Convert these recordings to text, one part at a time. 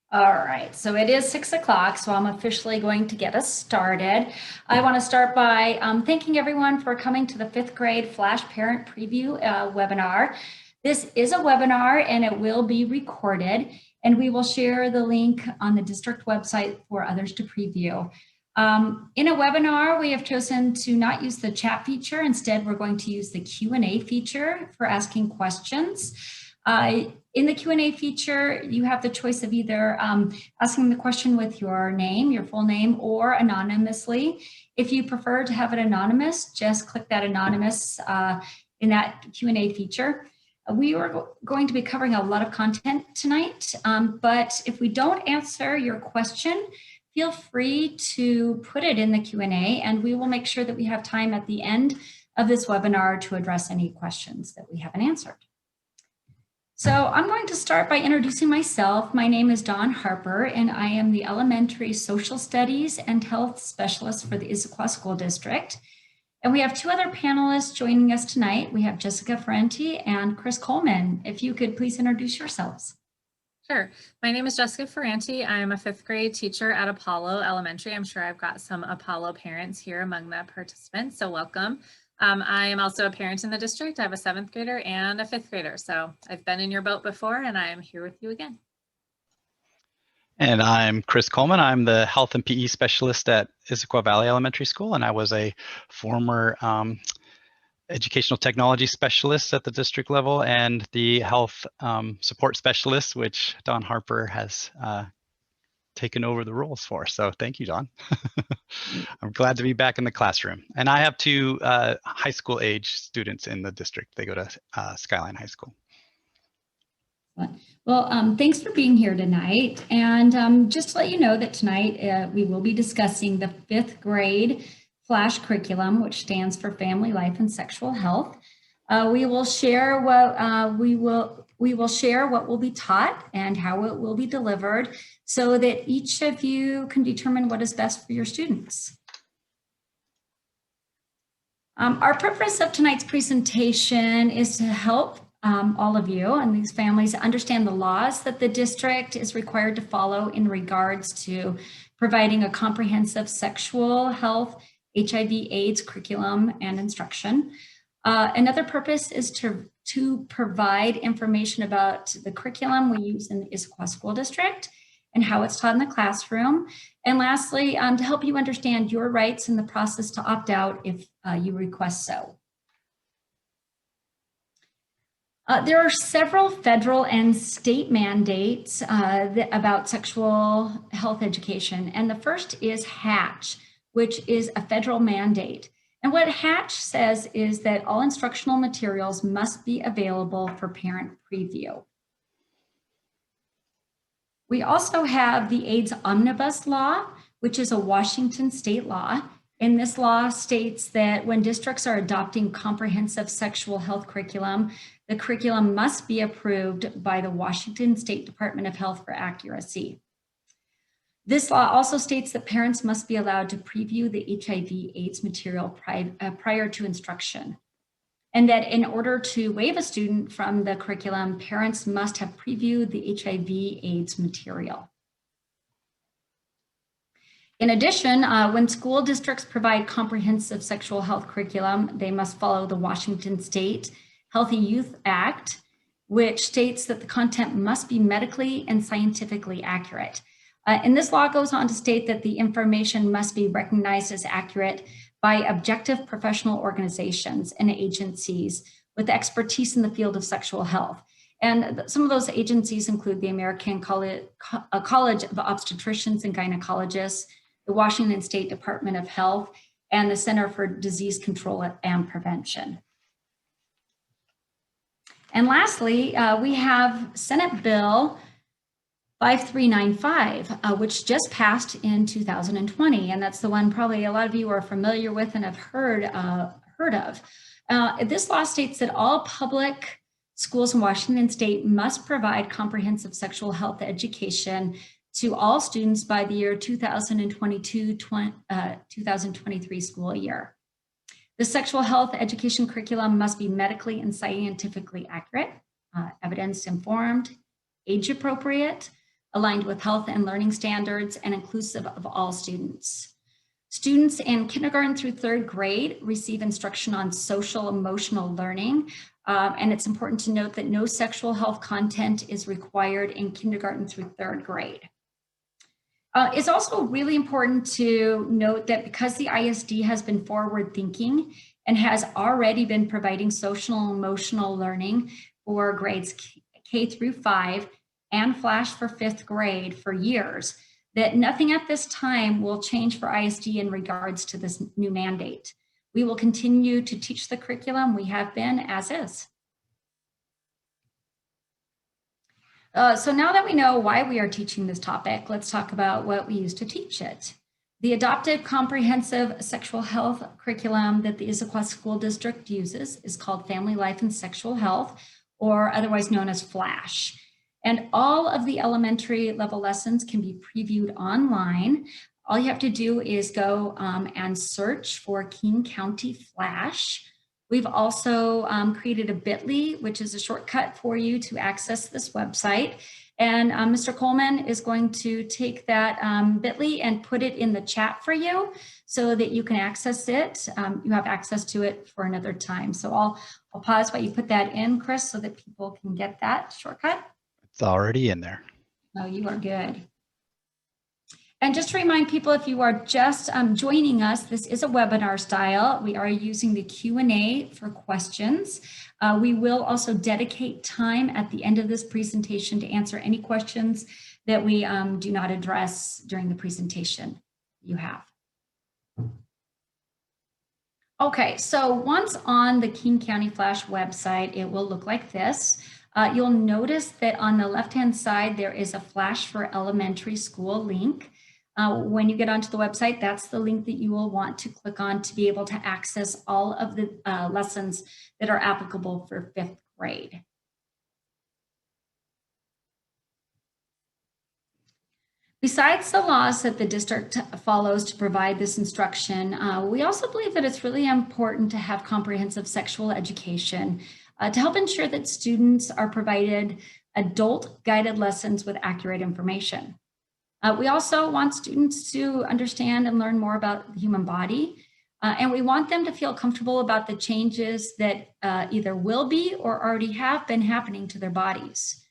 All right, so it is 6 o'clock, so I'm officially going to get us started. I want to start by thanking everyone for coming to the 5th grade Flash Parent Preview webinar. This is a webinar and it will be recorded, and we will share the link on the district website for others to preview. In a webinar, we have chosen to not use the chat feature. Instead, we're going to use the Q&A feature for asking questions. In the Q&A feature, you have the choice of either asking the question with your name, your full name, or anonymously. If you prefer to have it anonymous, just click that anonymous in that Q&A feature. We are going to be covering a lot of content tonight, but if we don't answer your question, feel free to put it in the Q&A, and we will make sure that we have time at the end of this webinar to address any questions that we haven't answered. So I'm going to start by introducing myself. My name is Dawn Harper, and I am the Elementary Social Studies and Health Specialist for the Issaquah School District. And we have two other panelists joining us tonight. We have Jessica Ferranti and Chris Coleman. If you could please introduce yourselves. Sure. My name is Jessica Ferranti. I'm a 5th grade teacher at Apollo Elementary. I'm sure I've got some Apollo parents here among the participants, so welcome. I am also a parent in the district. I have a 7th grader and a 5th grader. So I've been in your boat before and I am here with you again. And I'm Chris Coleman. I'm the Health and PE Specialist at Issaquah Valley Elementary School, and I was a former Educational Technology Specialist at the district level and the Health Support Specialist, which Dawn Harper has taken over the roles for. So thank you, Dawn. I'm glad to be back in the classroom. And I have two high school age students in the district. They go to Skyline High School. Well, thanks for being here tonight. And just to let you know that tonight we will be discussing the 5th grade Flash curriculum, which stands for Family Life and Sexual Health. We will share what we will share what will be taught and how it will be delivered, so that each of you can determine what is best for your students. Our purpose of tonight's presentation is to help all of you and these families understand the laws that the district is required to follow in regards to providing a comprehensive sexual health, HIV/AIDS curriculum and instruction. Another purpose is to provide information about the curriculum we use in the Issaquah School District and how it's taught in the classroom. And lastly, to help you understand your rights in the process to opt out if you request so. There are several federal and state mandates about sexual health education. And the first is Hatch, which is a federal mandate. And what Hatch says is that all instructional materials must be available for parent preview. We also have the AIDS Omnibus Law, which is a Washington state law. And this law states that when districts are adopting comprehensive sexual health curriculum, the curriculum must be approved by the Washington State Department of Health for accuracy. This law also states that parents must be allowed to preview the HIV/AIDS material prior to instruction, and that in order to waive a student from the curriculum, parents must have previewed the HIV/AIDS material. In addition, when school districts provide comprehensive sexual health curriculum, they must follow the Washington State Healthy Youth Act, which states that the content must be medically and scientifically accurate. And this law goes on to state that the information must be recognized as accurate by objective professional organizations and agencies with expertise in the field of sexual health. And some of those agencies include the American College of Obstetricians and Gynecologists, the Washington State Department of Health, and the Center for Disease Control and Prevention. And lastly, we have Senate Bill 5395, which just passed in 2020, and that's the one probably a lot of you are familiar with and have heard of. This law states that all public schools in Washington State must provide comprehensive sexual health education to all students by the year 2022-2023 school year. The sexual health education curriculum must be medically and scientifically accurate, evidence-informed, age-appropriate, aligned with health and learning standards, and inclusive of all students. Students in kindergarten through third grade receive instruction on social emotional learning. And it's important to note that no sexual health content is required in kindergarten through third grade. It's also really important to note that because the ISD has been forward thinking and has already been providing social and emotional learning for grades K through 5 and Flash for 5th grade for years, that nothing at this time will change for ISD in regards to this new mandate. We will continue to teach the curriculum we have been as is. So now that we know why we are teaching this topic, let's talk about what we use to teach it. The adopted comprehensive sexual health curriculum that the Issaquah School District uses is called Family Life and Sexual Health, or otherwise known as FLASH. And all of the elementary level lessons can be previewed online. All you have to do is go and search for King County Flash. We've also created a bit.ly, which is a shortcut for you to access this website. And Mr. Coleman is going to take that bit.ly and put it in the chat for you so that you can access it. You have access to it for another time. So I'll pause while you put that in, Chris, so that people can get that shortcut. It's already in there. Oh, you are good. And just to remind people, if you are just joining us, this is a webinar style. We are using the Q&A for questions. We will also dedicate time at the end of this presentation to answer any questions that we do not address during the presentation you have. Okay, so once on the King County Flash website, it will look like this. You'll notice that on the left-hand side, there is a Flash for Elementary School link. When you get onto the website, that's the link that you will want to click on to be able to access all of the lessons that are applicable for 5th grade. Besides the laws that the district follows to provide this instruction, we also believe that it's really important to have comprehensive sexual education to help ensure that students are provided adult guided lessons with accurate information. We also want students to understand and learn more about the human body, and we want them to feel comfortable about the changes that either will be or already have been happening to their bodies.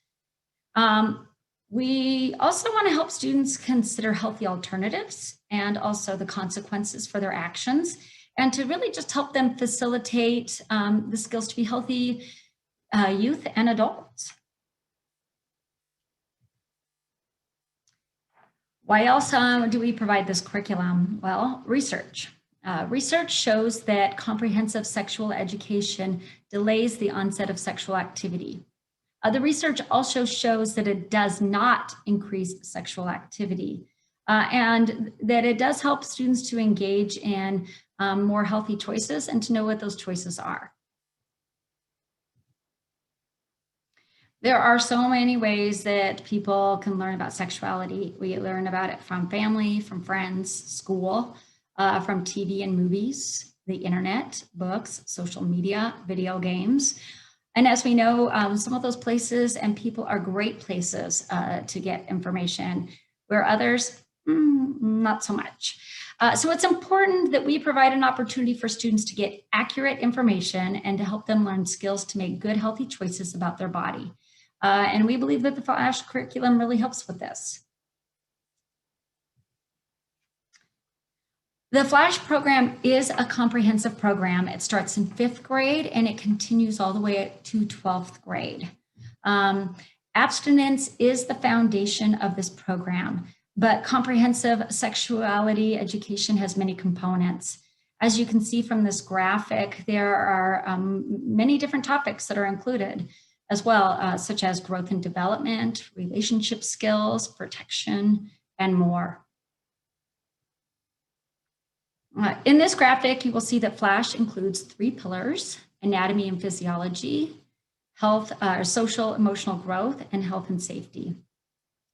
We also want to help students consider healthy alternatives and also the consequences for their actions, and to really just help them facilitate the skills to be healthy youth and adults. Why else do we provide this curriculum? Well, research. Research shows that comprehensive sexual education delays the onset of sexual activity. The research also shows that it does not increase sexual activity and that it does help students to engage in more healthy choices and to know what those choices are. There are so many ways that people can learn about sexuality. We learn about it from family, from friends, school, from TV and movies, the internet, books, social media, video games. And as we know, some of those places and people are great places to get information, where others, not so much. So it's important that we provide an opportunity for students to get accurate information and to help them learn skills to make good, healthy choices about their body. And we believe that the Flash curriculum really helps with this. The Flash program is a comprehensive program. It starts in 5th grade and it continues all the way to 12th grade. Abstinence is the foundation of this program, but comprehensive sexuality education has many components. As you can see from this graphic, there are many different topics that are included as well, such as growth and development, relationship skills, protection, and more. In this graphic, you will see that Flash includes 3 pillars: anatomy and physiology, health, social emotional growth, and health and safety.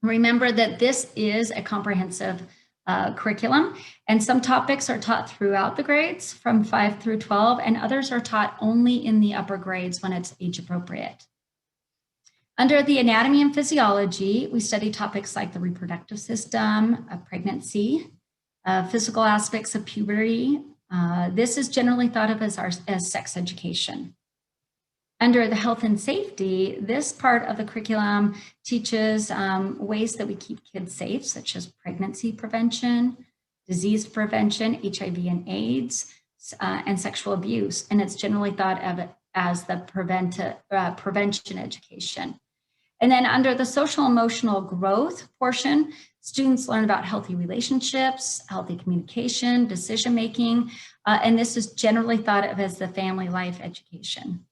Remember that this is a comprehensive curriculum, and some topics are taught throughout the grades from 5 through 12, and others are taught only in the upper grades when it's age appropriate. Under the anatomy and physiology, we study topics like the reproductive system, pregnancy, physical aspects of puberty. This is generally thought of as sex education. Under the health and safety, this part of the curriculum teaches ways that we keep kids safe, such as pregnancy prevention, disease prevention, HIV and AIDS, and sexual abuse. And it's generally thought of as the prevention education. And then under the social emotional growth portion, students learn about healthy relationships, healthy communication, decision making, and this is generally thought of as the family life education.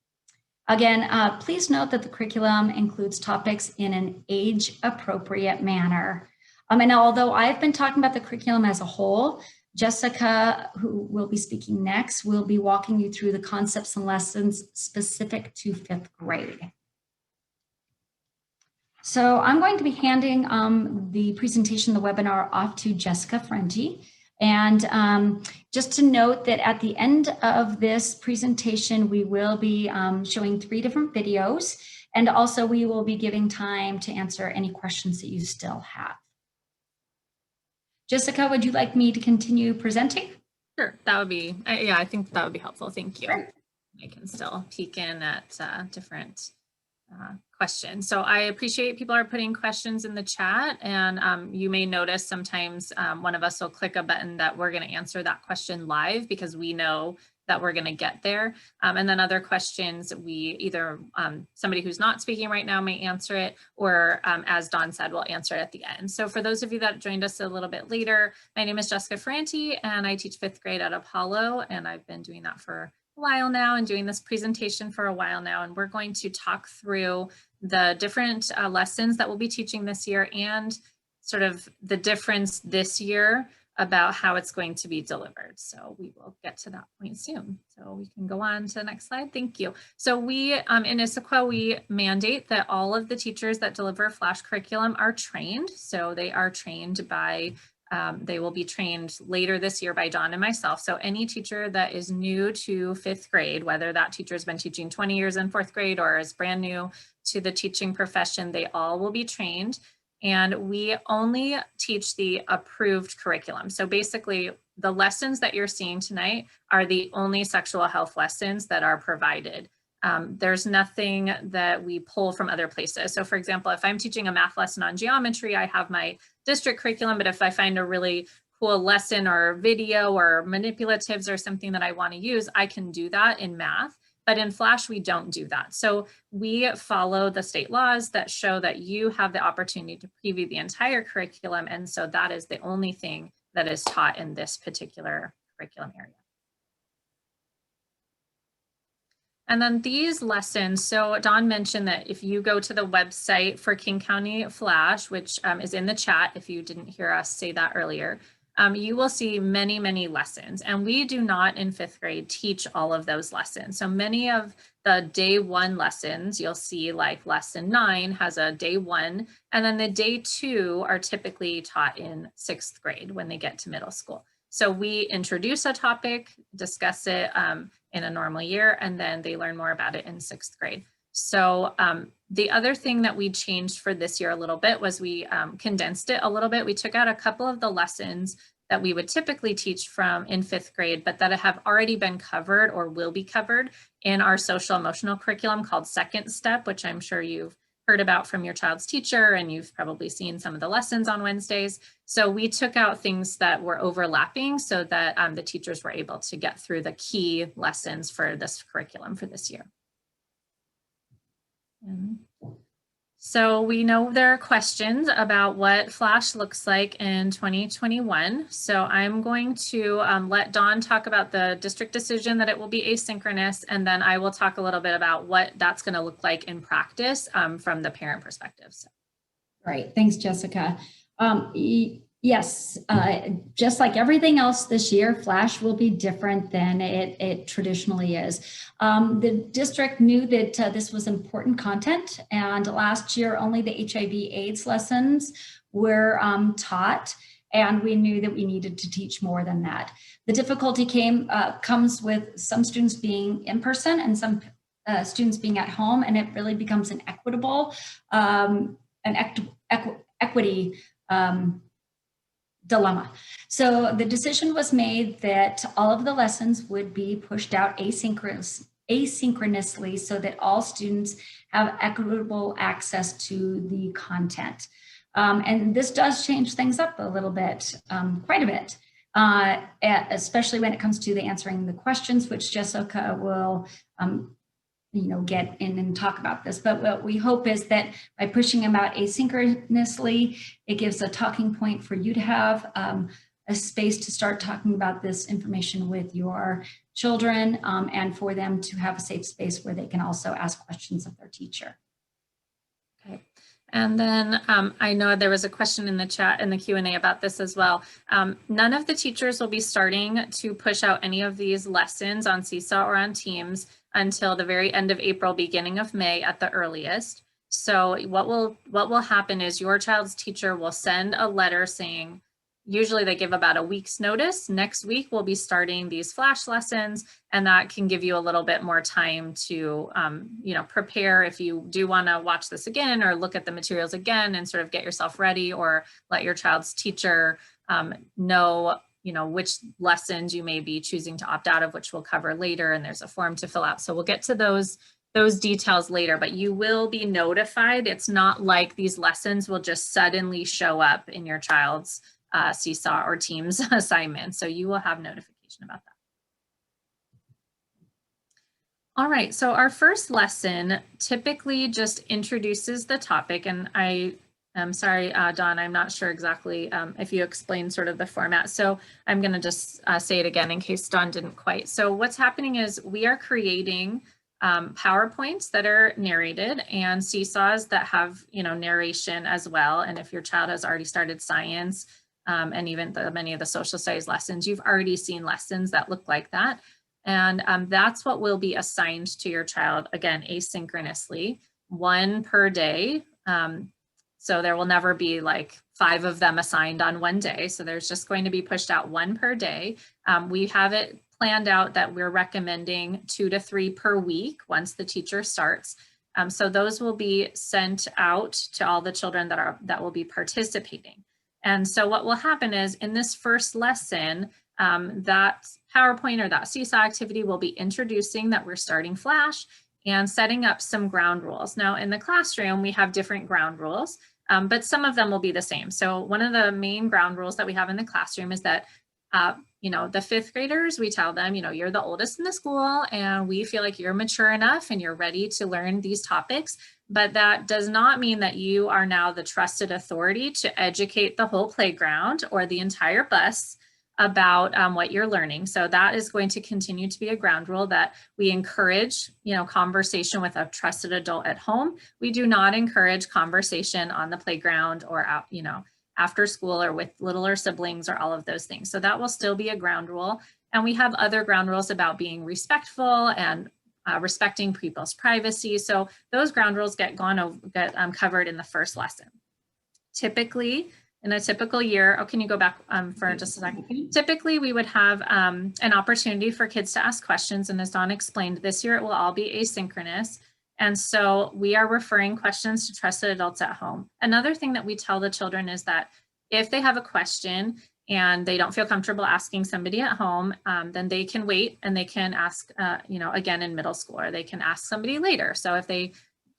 Again, please note that the curriculum includes topics in an age-appropriate manner. And although I've been talking about the curriculum as a whole, Jessica, who will be speaking next, will be walking you through the concepts and lessons specific to 5th grade. So I'm going to be handing the presentation, the webinar, off to Jessica Ferranti. And just to note that at the end of this presentation, we will be showing 3 different videos, and also we will be giving time to answer any questions that you still have. Jessica, would you like me to continue presenting? Sure, that would be, yeah, I think that would be helpful. Thank you. Sure. I can still peek in at different questions. So I appreciate people are putting questions in the chat, and you may notice sometimes one of us will click a button that we're going to answer that question live because we know that we're going to get there. And then other questions, we either somebody who's not speaking right now may answer it, or as Dawn said, we'll answer it at the end. So for those of you that joined us a little bit later, my name is Jessica Ferranti and I teach 5th grade at Apollo, and I've been doing that for a while now and doing this presentation for a while now. And we're going to talk through the different lessons that we'll be teaching this year and sort of the difference this year about how it's going to be delivered. So we will get to that point soon. So we can go on to the next slide. Thank you. So we, in Issaquah, we mandate that all of the teachers that deliver Flash curriculum are trained. So they are trained by, they will be trained later this year by Dawn and myself. So any teacher that is new to 5th grade, whether that teacher has been teaching 20 years in 4th grade or is brand new to the teaching profession, they all will be trained. And we only teach the approved curriculum. So basically, the lessons that you're seeing tonight are the only sexual health lessons that are provided. There's nothing that we pull from other places. So for example, if I'm teaching a math lesson on geometry, I have my district curriculum, but if I find a really cool lesson or video or manipulatives or something that I want to use, I can do that in math. But in Flash, we don't do that. So we follow the state laws that show that you have the opportunity to preview the entire curriculum. And so that is the only thing that is taught in this particular curriculum area. And then these lessons, so Dawn mentioned that if you go to the website for King County Flash, which is in the chat, if you didn't hear us say that earlier, you will see many, many lessons, and we do not in 5th grade teach all of those lessons. So many of the day 1 lessons, you'll see like lesson 9 has a day 1, and then the day 2 are typically taught in 6th grade when they get to middle school. So we introduce a topic, discuss it in a normal year, and then they learn more about it in 6th grade. So the other thing that we changed for this year a little bit was we condensed it a little bit. We took out a couple of the lessons that we would typically teach from in 5th grade, but that have already been covered or will be covered in our social emotional curriculum called Second Step, which I'm sure you've heard about from your child's teacher, and you've probably seen some of the lessons on Wednesdays. So we took out things that were overlapping so that the teachers were able to get through the key lessons for this curriculum for this year. So we know there are questions about what Flash looks like in 2021. So I'm going to let Dawn talk about the district decision that it will be asynchronous, and then I will talk a little bit about what that's going to look like in practice from the parent perspective. So. Right, thanks, Jessica. Yes, just like everything else this year, Flash will be different than it traditionally is. The district knew that this was important content, and last year only the HIV/AIDS lessons were taught, and we knew that we needed to teach more than that. The difficulty comes with some students being in person and some students being at home, and it really becomes an equitable, equity dilemma. So the decision was made that all of the lessons would be pushed out asynchronously so that all students have equitable access to the content. And this does change things up a little bit, quite a bit, especially when it comes to the answering the questions, which Jessica will get in and talk about this. But what we hope is that by pushing them out asynchronously, it gives a talking point for you to have a space to start talking about this information with your children, and for them to have a safe space where they can also ask questions of their teacher. Okay. And then I know there was a question in the chat and the Q&A about this as well. None of the teachers will be starting to push out any of these lessons on Seesaw or on Teams until the very end of April, beginning of May at the earliest. So what will happen is your child's teacher will send a letter saying, usually they give about a week's notice. Next week we'll be starting these flash lessons, and that can give you a little bit more time to prepare if you do want to watch this again or look at the materials again and sort of get yourself ready, or let your child's teacher know which lessons you may be choosing to opt out of, which we'll cover later, and there's a form to fill out. So we'll get to those details later, but you will be notified. It's not like these lessons will just suddenly show up in your child's Seesaw or Teams assignment. So you will have notification about that. All right, so our first lesson typically just introduces the topic, and I'm sorry, Dawn, I'm not sure exactly if you explained sort of the format. So I'm going to just say it again in case Dawn didn't quite. So what's happening is we are creating PowerPoints that are narrated and Seesaws that have, narration as well. And if your child has already started science and even many of the social studies lessons, you've already seen lessons that look like that. And that's what will be assigned to your child, again, asynchronously, one per day. So there will never be like 5 of them assigned on one day. So there's just going to be pushed out 1 per day. We have it planned out that we're recommending 2 to 3 per week once the teacher starts. So those will be sent out to all the children that will be participating. And so what will happen is in this first lesson, that PowerPoint or that Seesaw activity will be introducing that we're starting Flash and setting up some ground rules. Now in the classroom, we have different ground rules, but some of them will be the same. So one of the main ground rules that we have in the classroom is that, the 5th graders, we tell them, you're the oldest in the school and we feel like you're mature enough and you're ready to learn these topics. But that does not mean that you are now the trusted authority to educate the whole playground or the entire bus about what you're learning. So that is going to continue to be a ground rule that we encourage, conversation with a trusted adult at home. We do not encourage conversation on the playground or out, after school or with littler siblings or all of those things. So that will still be a ground rule. And we have other ground rules about being respectful and respecting people's privacy. So those ground rules get covered in the first lesson. Typically, in a typical year, can you go back for just a second? Typically, we would have an opportunity for kids to ask questions. And as Dawn explained, this year it will all be asynchronous. And so we are referring questions to trusted adults at home. Another thing that we tell the children is that if they have a question and they don't feel comfortable asking somebody at home, then they can wait and they can ask, again in middle school, or they can ask somebody later. So if they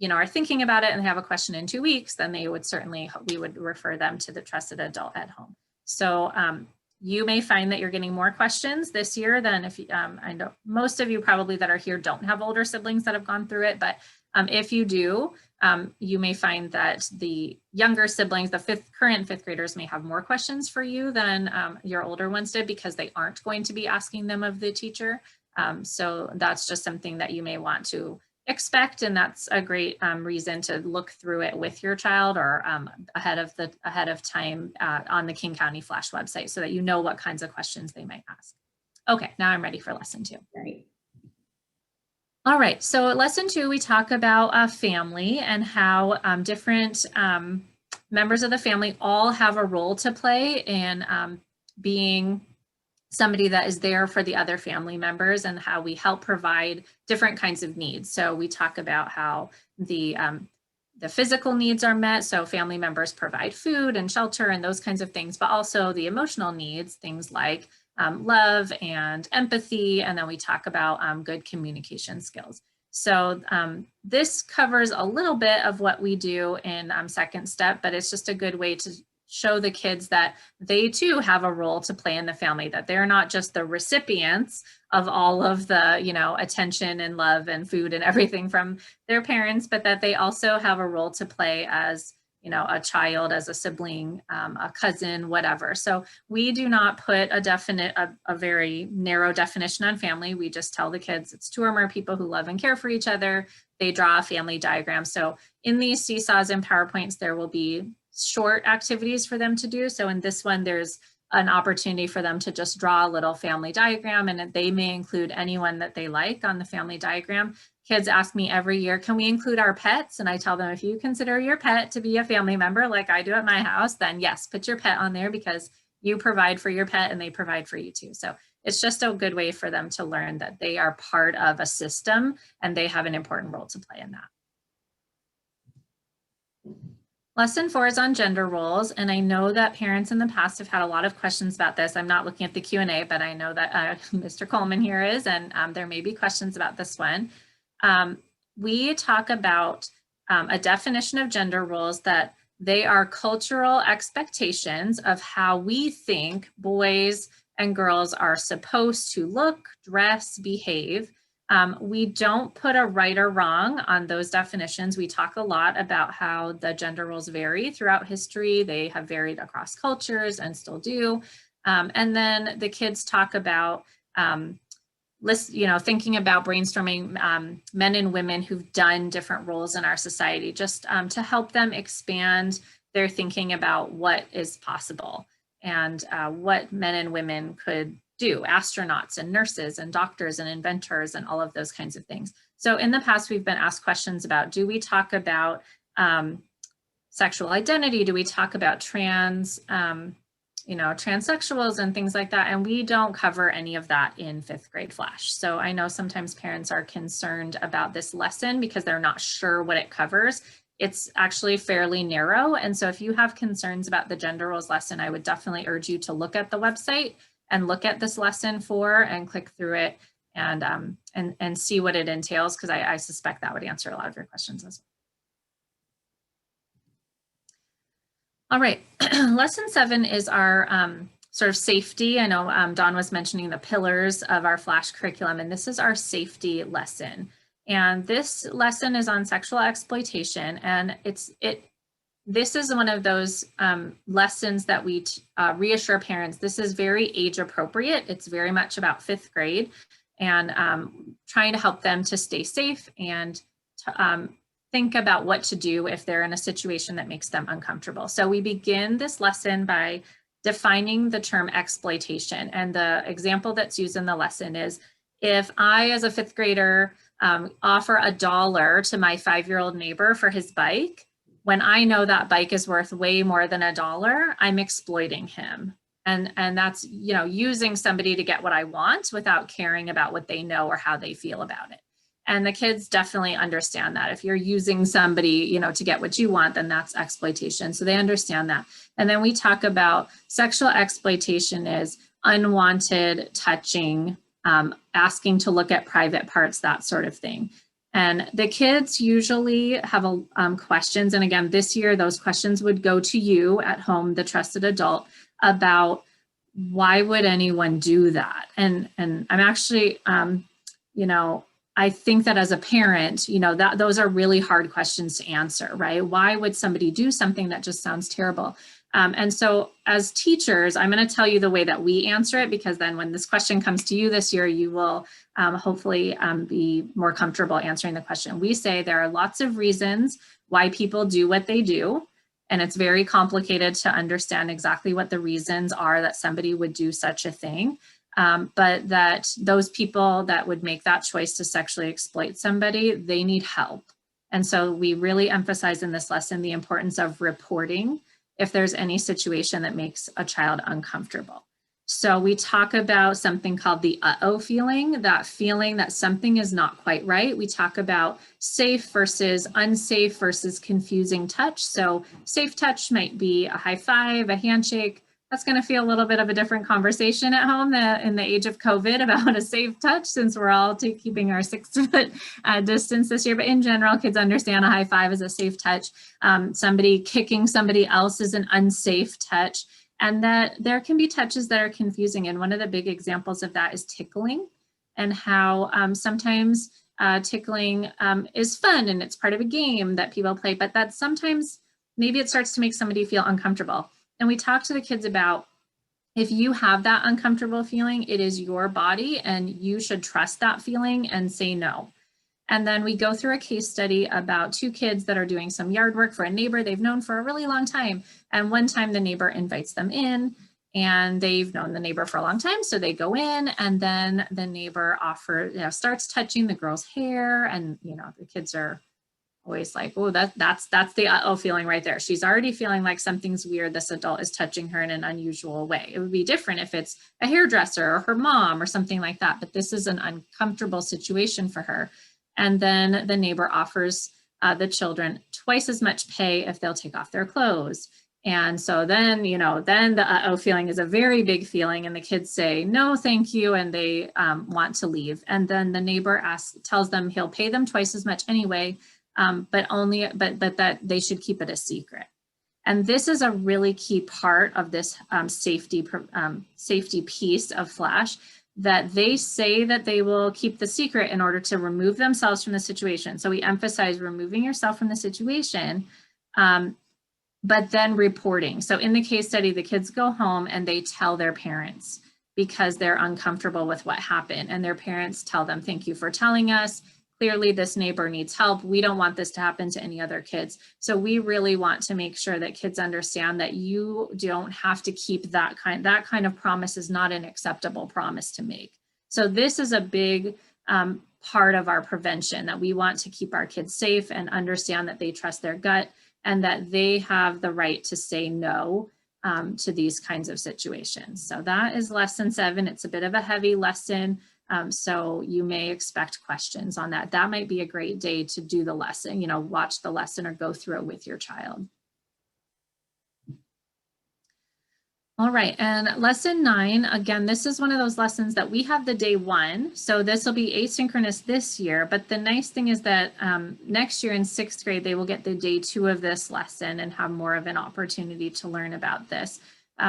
are thinking about it and have a question in 2 weeks, then we would refer them to the trusted adult at home. So you may find that you're getting more questions this year than if I know most of you probably that are here don't have older siblings that have gone through it, but if you do, you may find that the younger siblings, the current 5th graders may have more questions for you than your older ones did, because they aren't going to be asking them of the teacher. So that's just something that you may want to expect, and that's a great reason to look through it with your child or ahead of time on the King County Flash website, so that you know what kinds of questions they might ask. Okay, now I'm ready for lesson 2. Great. All right, so lesson 2, we talk about family and how different members of the family all have a role to play in being somebody that is there for the other family members and how we help provide different kinds of needs. So we talk about how the physical needs are met, so family members provide food and shelter and those kinds of things, but also the emotional needs, things like love and empathy, and then we talk about good communication skills. So this covers a little bit of what we do in second step, but it's just a good way to show the kids that they too have a role to play in the family, that they're not just the recipients of all of the, you know, attention and love and food and everything from their parents, but that they also have a role to play as, you know, a child, as a sibling, a cousin, whatever. So we do not put a very narrow definition on family. We just tell the kids it's two or more people who love and care for each other. They draw a family diagram. So in these seesaws and PowerPoints, there will be short activities for them to do. So in this one, there's an opportunity for them to just draw a little family diagram, and they may include anyone that they like on the family diagram. Kids ask me every year, can we include our pets? And I tell them, if you consider your pet to be a family member like I do at my house, then yes, put your pet on there because you provide for your pet and they provide for you too. So it's just a good way for them to learn that they are part of a system and they have an important role to play in that. Lesson 4 is on gender roles, and I know that parents in the past have had a lot of questions about this. I'm not looking at the Q&A, but I know that Mr. Coleman here is, and there may be questions about this one. We talk about a definition of gender roles, that they are cultural expectations of how we think boys and girls are supposed to look, dress, behave. We don't put a right or wrong on those definitions. We talk a lot about how the gender roles vary throughout history. They have varied across cultures and still do. And then the kids talk about thinking about brainstorming men and women who've done different roles in our society, just to help them expand their thinking about what is possible and what men and women could do, astronauts and nurses and doctors and inventors and all of those kinds of things. So in the past, we've been asked questions about, do we talk about sexual identity? Do we talk about transsexuals and things like that? And we don't cover any of that in 5th grade Flash. So I know sometimes parents are concerned about this lesson because they're not sure what it covers. It's actually fairly narrow. And so if you have concerns about the gender roles lesson, I would definitely urge you to look at the website and look at this lesson 4 and click through it and see what it entails, because I suspect that would answer a lot of your questions as well. All right, lesson 7 is our sort of safety. I know Dawn was mentioning the pillars of our Flash curriculum, and this is our safety lesson. And this lesson is on sexual exploitation, and this is one of those lessons that we reassure parents. This is very age appropriate. It's very much about 5th grade, and trying to help them to stay safe and think about what to do if they're in a situation that makes them uncomfortable. So we begin this lesson by defining the term exploitation. And the example that's used in the lesson is, if I, as a 5th grader, offer $1 to my 5-year-old neighbor for his bike, when I know that bike is worth way more than $1, I'm exploiting him. And that's, using somebody to get what I want without caring about what they know or how they feel about it. And the kids definitely understand that. If you're using somebody, to get what you want, then that's exploitation. So they understand that. And then we talk about sexual exploitation is unwanted touching, asking to look at private parts, that sort of thing. And the kids usually have questions. And again, this year, those questions would go to you at home, the trusted adult, about why would anyone do that? And I'm actually, I think that as a parent, that those are really hard questions to answer, right? Why would somebody do something that just sounds terrible? And so as teachers, I'm going to tell you the way that we answer it, because then when this question comes to you this year, you will hopefully be more comfortable answering the question. We say there are lots of reasons why people do what they do, and it's very complicated to understand exactly what the reasons are that somebody would do such a thing. But that those people that would make that choice to sexually exploit somebody, they need help. And so we really emphasize in this lesson the importance of reporting if there's any situation that makes a child uncomfortable. So we talk about something called the uh-oh feeling that something is not quite right. We talk about safe versus unsafe versus confusing touch. So safe touch might be a high five, a handshake. That's going to feel a little bit of a different conversation at home in the age of COVID about a safe touch, since we're all keeping our 6 foot distance this year. But in general, kids understand a high five is a safe touch. Somebody kicking somebody else is an unsafe touch. And that there can be touches that are confusing. And one of the big examples of that is tickling, and how sometimes tickling is fun and it's part of a game that people play, but that sometimes maybe it starts to make somebody feel uncomfortable. And we talk to the kids about, if you have that uncomfortable feeling, it is your body and you should trust that feeling and say no. And then we go through a case study about 2 kids that are doing some yard work for a neighbor they've known for a really long time. And one time the neighbor invites them in, and they've known the neighbor for a long time. So they go in, and then the neighbor starts touching the girl's hair. And, the kids are always like, oh, that's the uh-oh feeling right there. She's already feeling like something's weird. This adult is touching her in an unusual way. It would be different if it's a hairdresser or her mom or something like that. But this is an uncomfortable situation for her. And then the neighbor offers the children twice as much pay if they'll take off their clothes. And so then, then the uh-oh feeling is a very big feeling, and the kids say, no, thank you. And they want to leave. And then the neighbor tells them he'll pay them twice as much anyway, but that they should keep it a secret. And this is a really key part of this safety piece of Flash, that they say that they will keep the secret in order to remove themselves from the situation. So we emphasize removing yourself from the situation, but then reporting. So in the case study, the kids go home and they tell their parents because they're uncomfortable with what happened. And their parents tell them, thank you for telling us. Clearly this neighbor needs help. We don't want this to happen to any other kids. So we really want to make sure that kids understand that you don't have to keep that kind of promise is not an acceptable promise to make. So this is a big part of our prevention, that we want to keep our kids safe and understand that they trust their gut and that they have the right to say no to these kinds of situations. So that is lesson 7. It's a bit of a heavy lesson. So you may expect questions on that. That might be a great day to do the lesson, watch the lesson or go through it with your child. All right, and lesson 9, again, this is one of those lessons that we have the day 1. So this will be asynchronous this year, but the nice thing is that next year in 6th grade, they will get the day 2 of this lesson and have more of an opportunity to learn about this.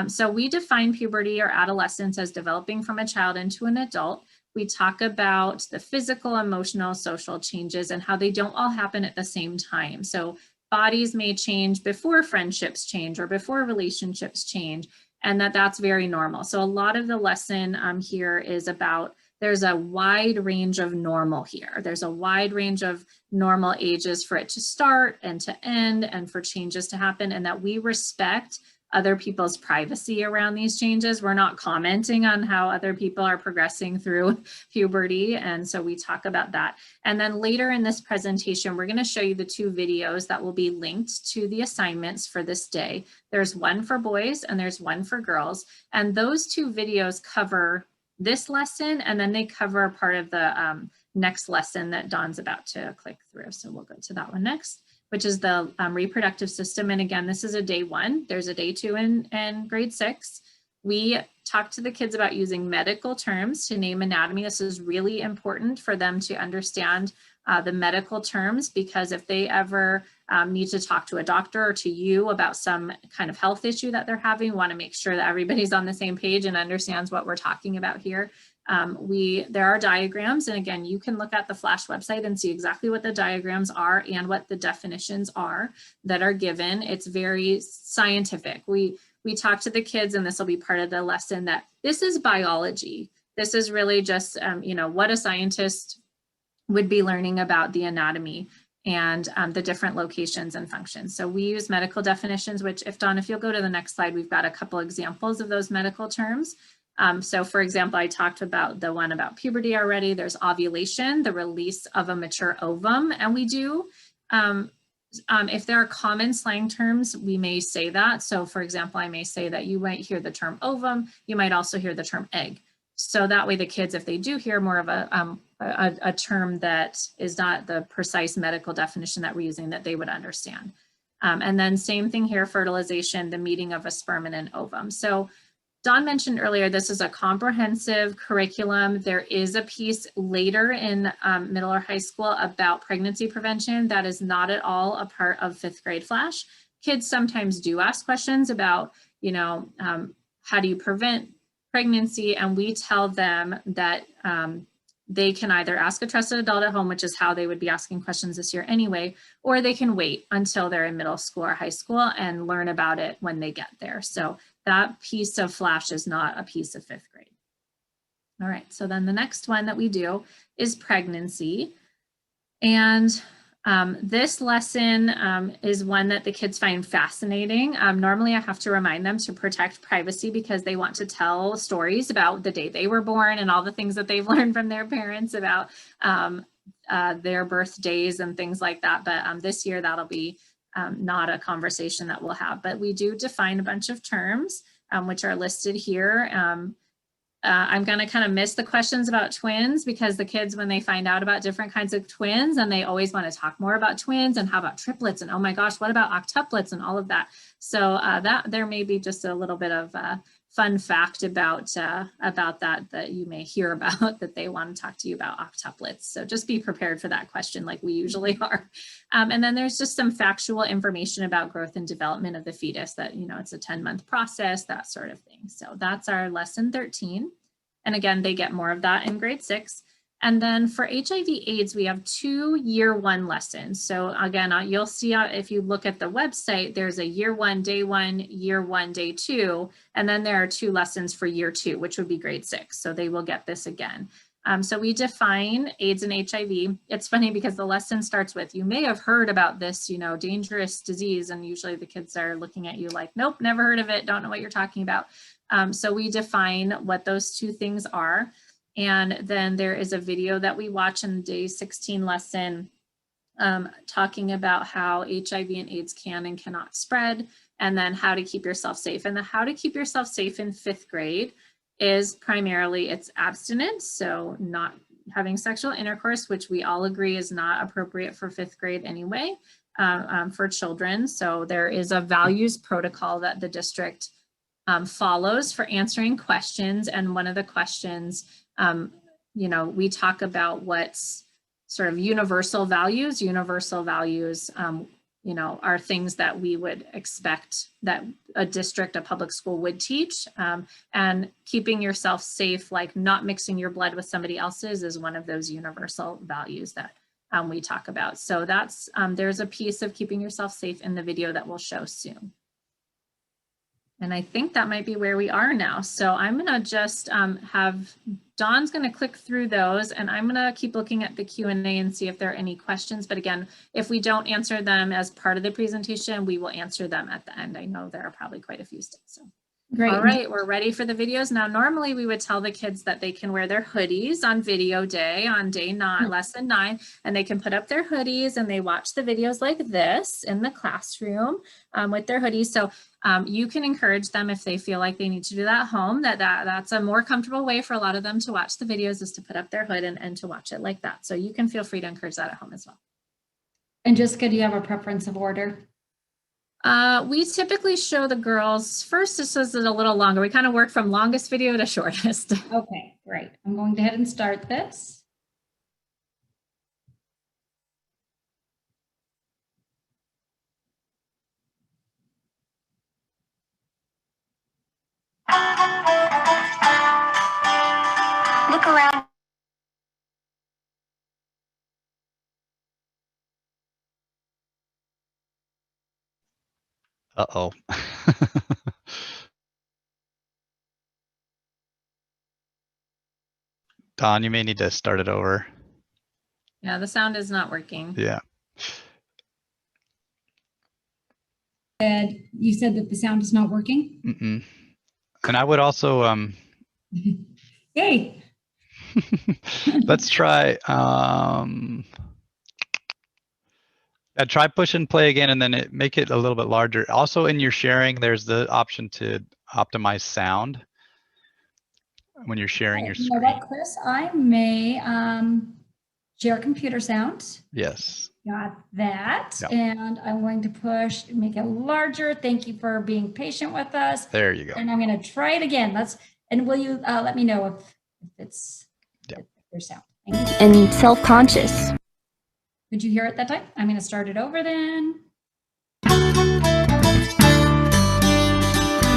So we define puberty or adolescence as developing from a child into an adult. We talk about the physical, emotional, social changes and how they don't all happen at the same time. So bodies may change before friendships change or before relationships change, and that's very normal. So a lot of the lesson here is about, there's a wide range of normal here. There's a wide range of normal ages for it to start and to end and for changes to happen, and that we respect other people's privacy around these changes. We're not commenting on how other people are progressing through puberty. And so we talk about that. And then later in this presentation, we're going to show you the 2 videos that will be linked to the assignments for this day. There's one for boys and there's one for girls. And those 2 videos cover this lesson, and then they cover part of the next lesson that Dawn's about to click through. So we'll go to that one next, which is the reproductive system. And again, this is a day 1. There's a day 2 in grade 6. We talk to the kids about using medical terms to name anatomy. This is really important for them to understand the medical terms, because if they ever need to talk to a doctor or to you about some kind of health issue that they're having, we want to make sure that everybody's on the same page and understands what we're talking about here. There are diagrams, and again, you can look at the Flash website and see exactly what the diagrams are and what the definitions are that are given. It's very scientific. We talk to the kids, and this will be part of the lesson, that this is biology. This is really just, what a scientist would be learning about the anatomy and the different locations and functions. So we use medical definitions, which if you'll go to the next slide, we've got a couple examples of those medical terms. So for example, I talked about the one about puberty already. There's ovulation, the release of a mature ovum. And we do If there are common slang terms, we may say that. So for example, I may say that you might hear the term ovum, you might also hear the term egg. So that way the kids, if they do hear more of a term that is not the precise medical definition that we're using, that they would understand. And then same thing here, fertilization, the meeting of a sperm and an ovum. So Dawn mentioned earlier, this is a comprehensive curriculum. There is a piece later in middle or high school about pregnancy prevention that is not at all a part of 5th grade Flash. Kids sometimes do ask questions about, how do you prevent pregnancy? And we tell them that they can either ask a trusted adult at home, which is how they would be asking questions this year anyway, or they can wait until they're in middle school or high school and learn about it when they get there. So that piece of Flash is not a piece of 5th grade. All right, so then the next one that we do is pregnancy. And this lesson is one that the kids find fascinating. Normally I have to remind them to protect privacy because they want to tell stories about the day they were born and all the things that they've learned from their parents about their birthdays and things like that. But this year that'll be not a conversation that we'll have, but we do define a bunch of terms which are listed here. I'm going to kind of miss the questions about twins because the kids, when they find out about different kinds of twins, and they always want to talk more about twins and how about triplets and oh my gosh, what about octuplets and all of that. So that there may be just a little bit of fun fact about that you may hear about that they want to talk to you about octuplets. So just be prepared for that question like we usually are. And then there's just some factual information about growth and development of the fetus that, it's a 10-month process, that sort of thing. So that's our lesson 13. And again, they get more of that in grade 6. And then for HIV/AIDS, we have 2 year 1 lessons. So again, you'll see if you look at the website, there's a year 1, day 1, year 1, day 2, and then there are 2 lessons for year 2, which would be grade 6. So they will get this again. So we define AIDS and HIV. It's funny because the lesson starts with, you may have heard about this, dangerous disease. And usually the kids are looking at you like, nope, never heard of it. Don't know what you're talking about. So we define what those 2 things are. And then there is a video that we watch in the day 16 lesson talking about how HIV and AIDS can and cannot spread, and then how to keep yourself safe. And the how to keep yourself safe in 5th grade is primarily it's abstinence, so not having sexual intercourse, which we all agree is not appropriate for 5th grade anyway, for children. So there is a values protocol that the district follows for answering questions. And one of the questions, we talk about what's sort of universal values. Universal values, are things that we would expect that a district, a public school would teach. And keeping yourself safe, like not mixing your blood with somebody else's, is one of those universal values that we talk about. So that's, there's a piece of keeping yourself safe in the video that we'll show soon. And I think that might be where we are now. So I'm going to just have Dawn's going to click through those, and I'm going to keep looking at the Q&A and see if there are any questions. But again, if we don't answer them as part of the presentation, we will answer them at the end. I know there are probably quite a few still. So. Great. All right, we're ready for the videos. Now, normally we would tell the kids that they can wear their hoodies on video day, on day 9, lesson 9, and they can put up their hoodies and they watch the videos like this in the classroom with their hoodies. So you can encourage them if they feel like they need to do that at home, that's a more comfortable way for a lot of them to watch the videos is to put up their hood and to watch it like that. So you can feel free to encourage that at home as well. And Jessica, do you have a preference of order? We typically show the girls first. This is a little longer. We kind of work from longest video to shortest. Okay, great. I'm going to go ahead and start this. Look around. Uh-oh. Don, you may need to start it over. Yeah, the sound is not working. Yeah. You said that the sound is not working? Mm-mm. And I would also... Yay! Let's try... Try push and play again, and then make it a little bit larger. Also, in your sharing, there's the option to optimize sound when you're sharing your You know screen. what, Chris? I may share computer sound. Yes. Got that. Yep. And I'm going to push, make it larger. Thank you for being patient with us. There you go. And I'm going to try it again. And will you let me know if it's your sound? Thank you. And self-conscious. Did you hear it that time? I'm going to start it over then.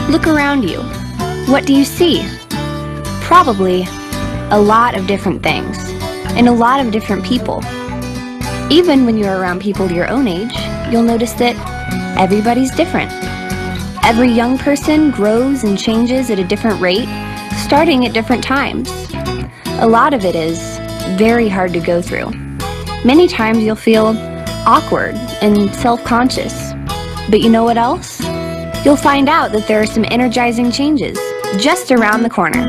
Look around you. What do you see? Probably a lot of different things and a lot of different people. Even when you're around people your own age, you'll notice that everybody's different. Every young person grows and changes at a different rate, starting at different times. A lot of it is very hard to go through. Many times you'll feel awkward and self-conscious. But you know what else? You'll find out that there are some energizing changes just around the corner.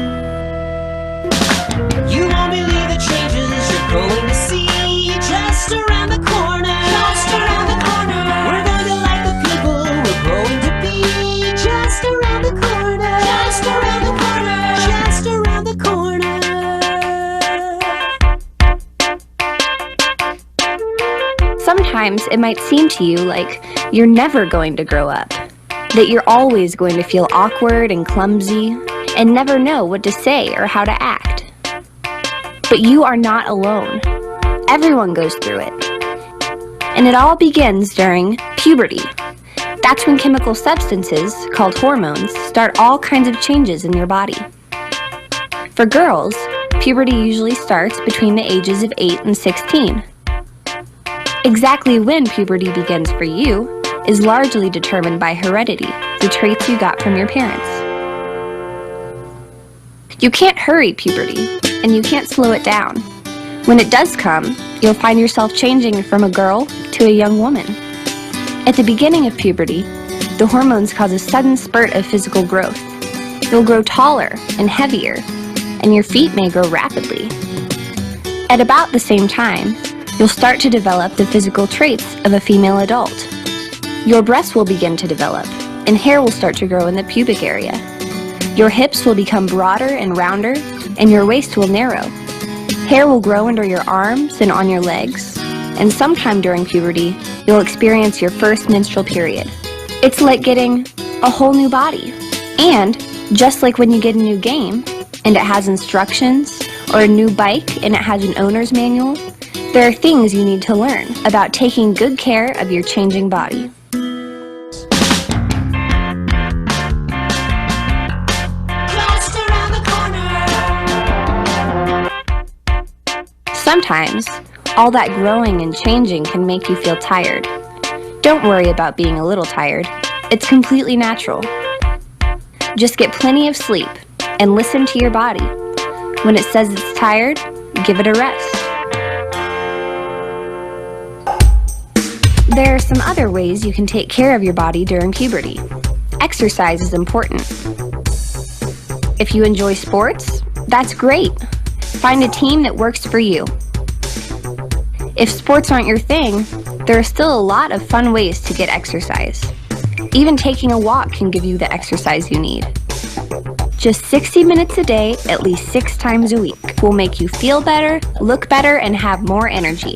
You won't believe the changes you're going to see just around the corner. Just around the corner. We're going to like the people we're growing to be just around the corner. Just around the corner. Just around the corner. Sometimes it might seem to you like you're never going to grow up, that you're always going to feel awkward and clumsy and never know what to say or how to act. But you are not alone. Everyone goes through it. And it all begins during puberty. That's when chemical substances, called hormones, start all kinds of changes in your body. For girls, puberty usually starts between the ages of 8 and 16. Exactly when puberty begins for you is largely determined by heredity, the traits you got from your parents. You can't hurry puberty, and you can't slow it down. When it does come, you'll find yourself changing from a girl to a young woman. At the beginning of puberty, the hormones cause a sudden spurt of physical growth. You'll grow taller and heavier, and your feet may grow rapidly. At about the same time, you'll start to develop the physical traits of a female adult. Your breasts will begin to develop, and hair will start to grow in the pubic area. Your hips will become broader and rounder, and your waist will narrow. Hair will grow under your arms and on your legs, and sometime during puberty, you'll experience your first menstrual period. It's like getting a whole new body. And just like when you get a new game, and it has instructions, or a new bike and it has an owner's manual, there are things you need to learn about taking good care of your changing body. Just around the corner. Sometimes, all that growing and changing can make you feel tired. Don't worry about being a little tired. It's completely natural. Just get plenty of sleep and listen to your body. When it says it's tired, give it a rest. There are some other ways you can take care of your body during puberty. Exercise is important. If you enjoy sports, that's great. Find a team that works for you. If sports aren't your thing, there are still a lot of fun ways to get exercise. Even taking a walk can give you the exercise you need. Just 60 minutes a day, at least 6 times a week, will make you feel better, look better, and have more energy.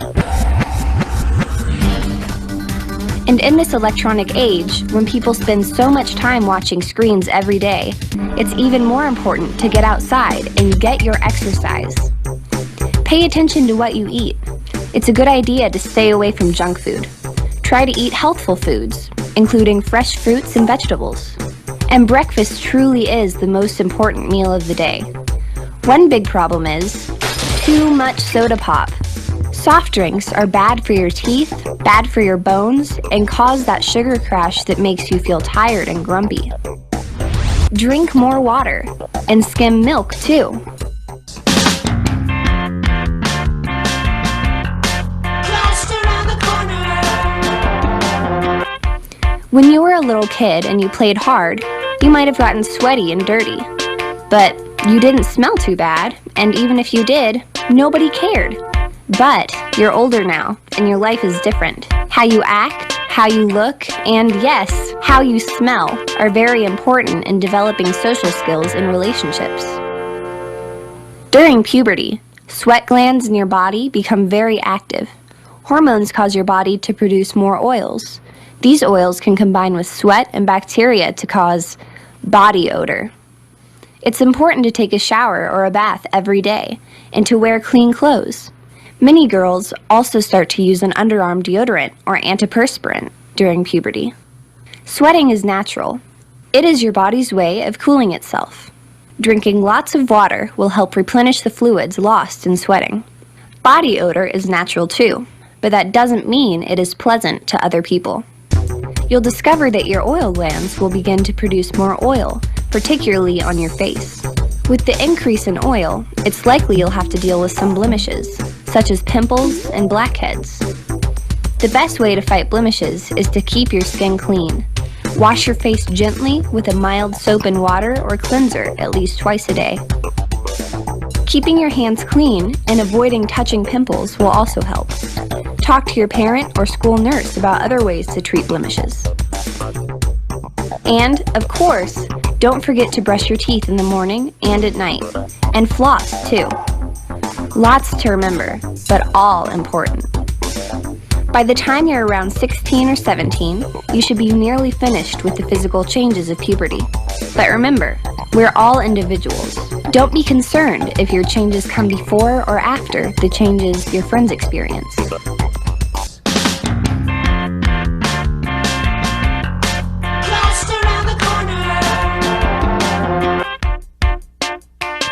And in this electronic age, when people spend so much time watching screens every day, it's even more important to get outside and get your exercise. Pay attention to what you eat. It's a good idea to stay away from junk food. Try to eat healthful foods, including fresh fruits and vegetables. And breakfast truly is the most important meal of the day. One big problem is too much soda pop. Soft drinks are bad for your teeth, bad for your bones, and cause that sugar crash that makes you feel tired and grumpy. Drink more water, and skim milk too. Just around the corner. When you were a little kid and you played hard, you might have gotten sweaty and dirty. But you didn't smell too bad, and even if you did, nobody cared. But you're older now, and your life is different. How you act, how you look, and yes, how you smell are very important in developing social skills in relationships. During puberty, sweat glands in your body become very active. Hormones cause your body to produce more oils. These oils can combine with sweat and bacteria to cause body odor. It's important to take a shower or a bath every day and to wear clean clothes. Many girls also start to use an underarm deodorant or antiperspirant during puberty. Sweating is natural. It is your body's way of cooling itself. Drinking lots of water will help replenish the fluids lost in sweating. Body odor is natural too, but that doesn't mean it is pleasant to other people. You'll discover that your oil glands will begin to produce more oil, particularly on your face. With the increase in oil, it's likely you'll have to deal with some blemishes, such as pimples and blackheads. The best way to fight blemishes is to keep your skin clean. Wash your face gently with a mild soap and water or cleanser at least twice a day. Keeping your hands clean and avoiding touching pimples will also help. Talk to your parent or school nurse about other ways to treat blemishes. And, of course, don't forget to brush your teeth in the morning and at night. And floss, too. Lots to remember, but all important. By the time you're around 16 or 17, you should be nearly finished with the physical changes of puberty. But remember, we're all individuals. Don't be concerned if your changes come before or after the changes your friends experience.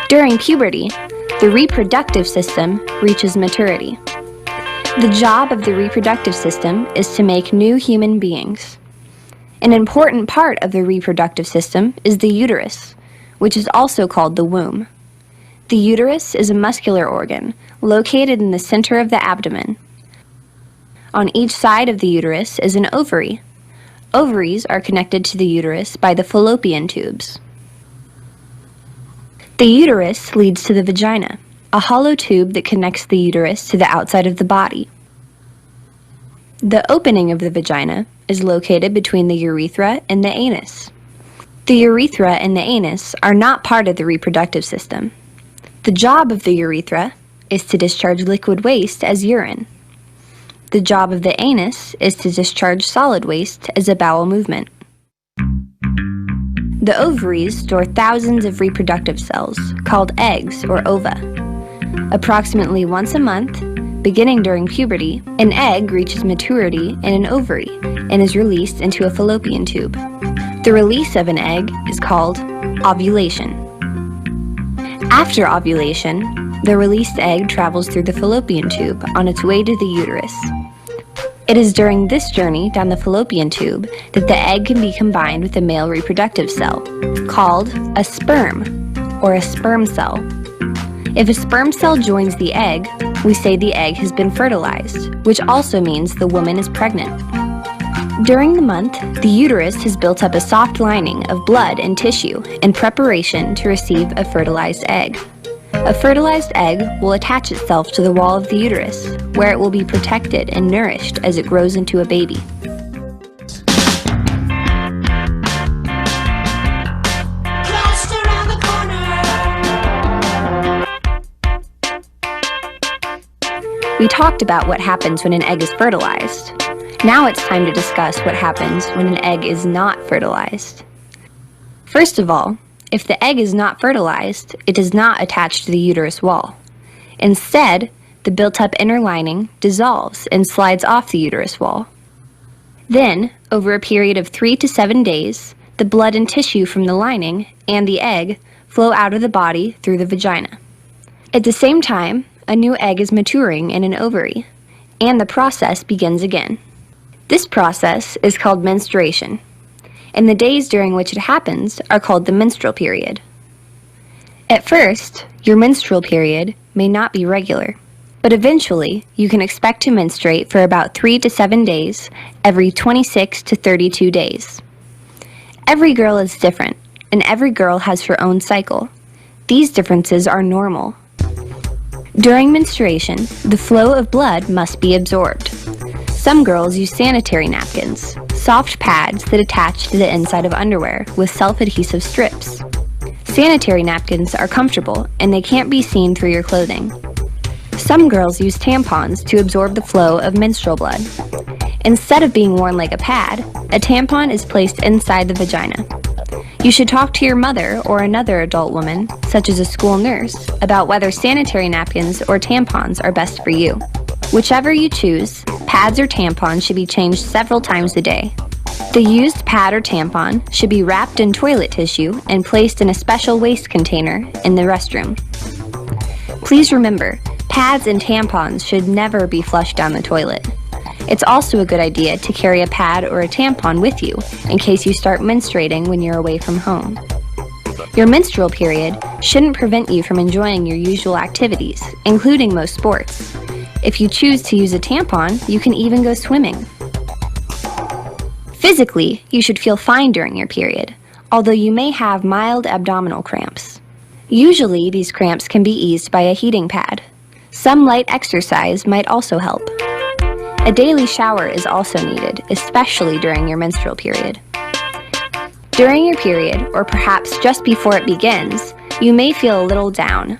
During puberty, the reproductive system reaches maturity. The job of the reproductive system is to make new human beings. An important part of the reproductive system is the uterus, which is also called the womb. The uterus is a muscular organ located in the center of the abdomen. On each side of the uterus is an ovary. Ovaries are connected to the uterus by the fallopian tubes. The uterus leads to the vagina, a hollow tube that connects the uterus to the outside of the body. The opening of the vagina is located between the urethra and the anus. The urethra and the anus are not part of the reproductive system. The job of the urethra is to discharge liquid waste as urine. The job of the anus is to discharge solid waste as a bowel movement. The ovaries store thousands of reproductive cells, called eggs or ova. Approximately once a month, beginning during puberty, an egg reaches maturity in an ovary and is released into a fallopian tube. The release of an egg is called ovulation. After ovulation, the released egg travels through the fallopian tube on its way to the uterus. It is during this journey down the fallopian tube that the egg can be combined with a male reproductive cell, called a sperm, or a sperm cell. If a sperm cell joins the egg, we say the egg has been fertilized, which also means the woman is pregnant. During the month, the uterus has built up a soft lining of blood and tissue in preparation to receive a fertilized egg. A fertilized egg will attach itself to the wall of the uterus, where it will be protected and nourished as it grows into a baby. Just around the corner. We talked about what happens when an egg is fertilized. Now it's time to discuss what happens when an egg is not fertilized. First of all, if the egg is not fertilized, it does not attach to the uterus wall. Instead, the built-up inner lining dissolves and slides off the uterus wall. Then, over a period of 3 to 7 days, the blood and tissue from the lining and the egg flow out of the body through the vagina. At the same time, a new egg is maturing in an ovary, and the process begins again. This process is called menstruation, and the days during which it happens are called the menstrual period. At first, your menstrual period may not be regular, but eventually you can expect to menstruate for about 3 to 7 days every 26 to 32 days. Every girl is different, and every girl has her own cycle. These differences are normal. During menstruation, the flow of blood must be absorbed. Some girls use sanitary napkins, soft pads that attach to the inside of underwear with self-adhesive strips. Sanitary napkins are comfortable and they can't be seen through your clothing. Some girls use tampons to absorb the flow of menstrual blood. Instead of being worn like a pad, a tampon is placed inside the vagina. You should talk to your mother or another adult woman, such as a school nurse, about whether sanitary napkins or tampons are best for you. Whichever you choose, pads or tampons should be changed several times a day. The used pad or tampon should be wrapped in toilet tissue and placed in a special waste container in the restroom. Please remember, pads and tampons should never be flushed down the toilet. It's also a good idea to carry a pad or a tampon with you in case you start menstruating when you're away from home. Your menstrual period shouldn't prevent you from enjoying your usual activities, including most sports. If you choose to use a tampon, you can even go swimming. Physically, you should feel fine during your period, although you may have mild abdominal cramps. Usually, these cramps can be eased by a heating pad. Some light exercise might also help. A daily shower is also needed, especially during your menstrual period. During your period, or perhaps just before it begins, you may feel a little down.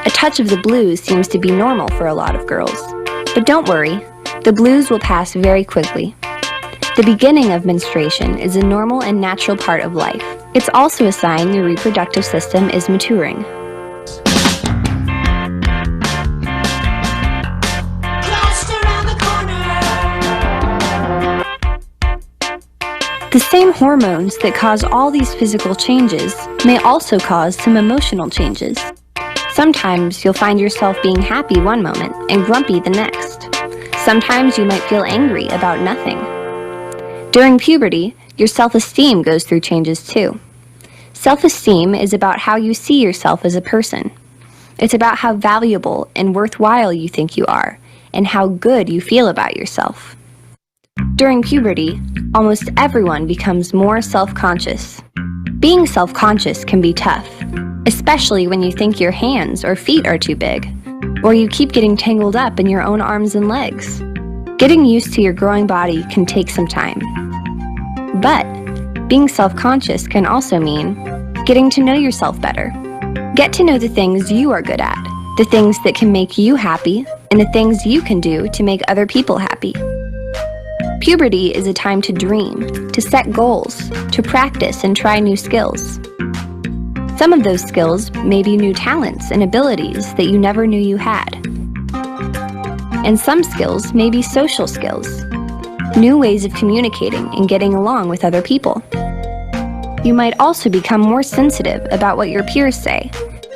A touch of the blues seems to be normal for a lot of girls. But don't worry, the blues will pass very quickly. The beginning of menstruation is a normal and natural part of life. It's also a sign your reproductive system is maturing. The same hormones that cause all these physical changes may also cause some emotional changes. Sometimes you'll find yourself being happy one moment and grumpy the next. Sometimes you might feel angry about nothing. During puberty, your self-esteem goes through changes too. Self-esteem is about how you see yourself as a person. It's about how valuable and worthwhile you think you are, and how good you feel about yourself. During puberty, almost everyone becomes more self-conscious. Being self-conscious can be tough, especially when you think your hands or feet are too big, or you keep getting tangled up in your own arms and legs. Getting used to your growing body can take some time. But being self-conscious can also mean getting to know yourself better. Get to know the things you are good at, the things that can make you happy, and the things you can do to make other people happy. Puberty is a time to dream, to set goals, to practice and try new skills. Some of those skills may be new talents and abilities that you never knew you had. And some skills may be social skills, new ways of communicating and getting along with other people. You might also become more sensitive about what your peers say,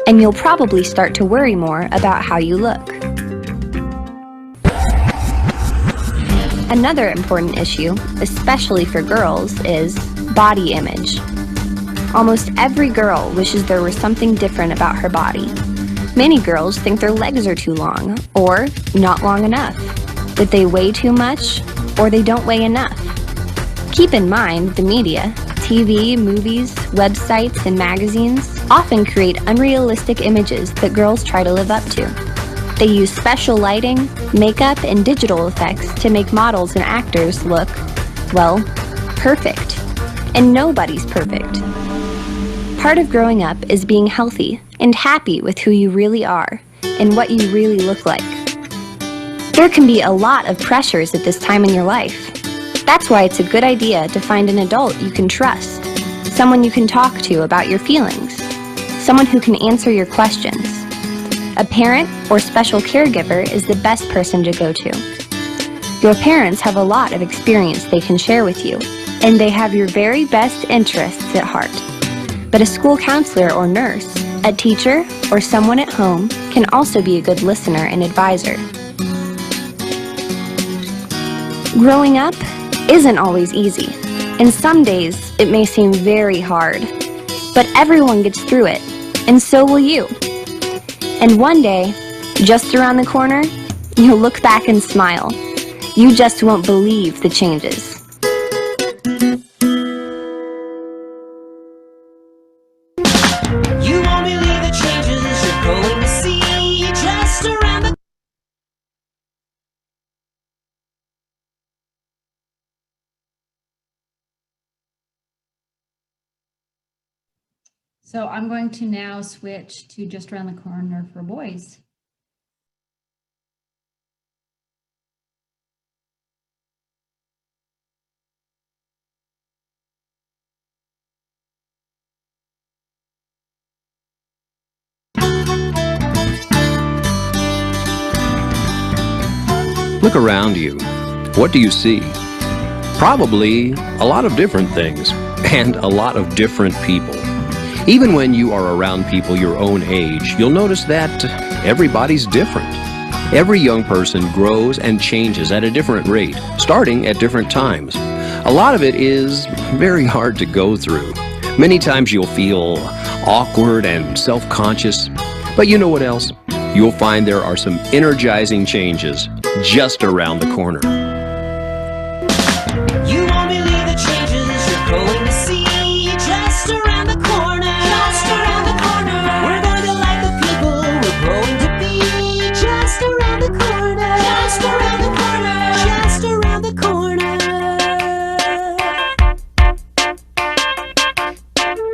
and you'll probably start to worry more about how you look. Another important issue, especially for girls, is body image. Almost every girl wishes there was something different about her body. Many girls think their legs are too long, or not long enough, that they weigh too much, or they don't weigh enough. Keep in mind the media, TV, movies, websites, and magazines often create unrealistic images that girls try to live up to. They use special lighting, makeup, and digital effects to make models and actors look, well, perfect. And nobody's perfect. Part of growing up is being healthy and happy with who you really are and what you really look like. There can be a lot of pressures at this time in your life. That's why it's a good idea to find an adult you can trust, someone you can talk to about your feelings, someone who can answer your questions. A parent or special caregiver is the best person to go to. Your parents have a lot of experience they can share with you, and they have your very best interests at heart. But a school counselor or nurse, a teacher, or someone at home can also be a good listener and advisor. Growing up isn't always easy, and some days it may seem very hard, but everyone gets through it, and so will you. And one day, just around the corner, you'll look back and smile. You just won't believe the changes. So I'm going to now switch to just around the corner for boys. Look around you. What do you see? Probably a lot of different things and a lot of different people. Even when you are around people your own age, you'll notice that everybody's different. Every young person grows and changes at a different rate, starting at different times. A lot of it is very hard to go through. Many times you'll feel awkward and self-conscious, but you know what else? You'll find there are some energizing changes just around the corner. You won't believe the changes you're going to see just around the corner. Just around the corner. We're going to like the people we're growing to be just around the corner. Just around the corner. Just around the corner.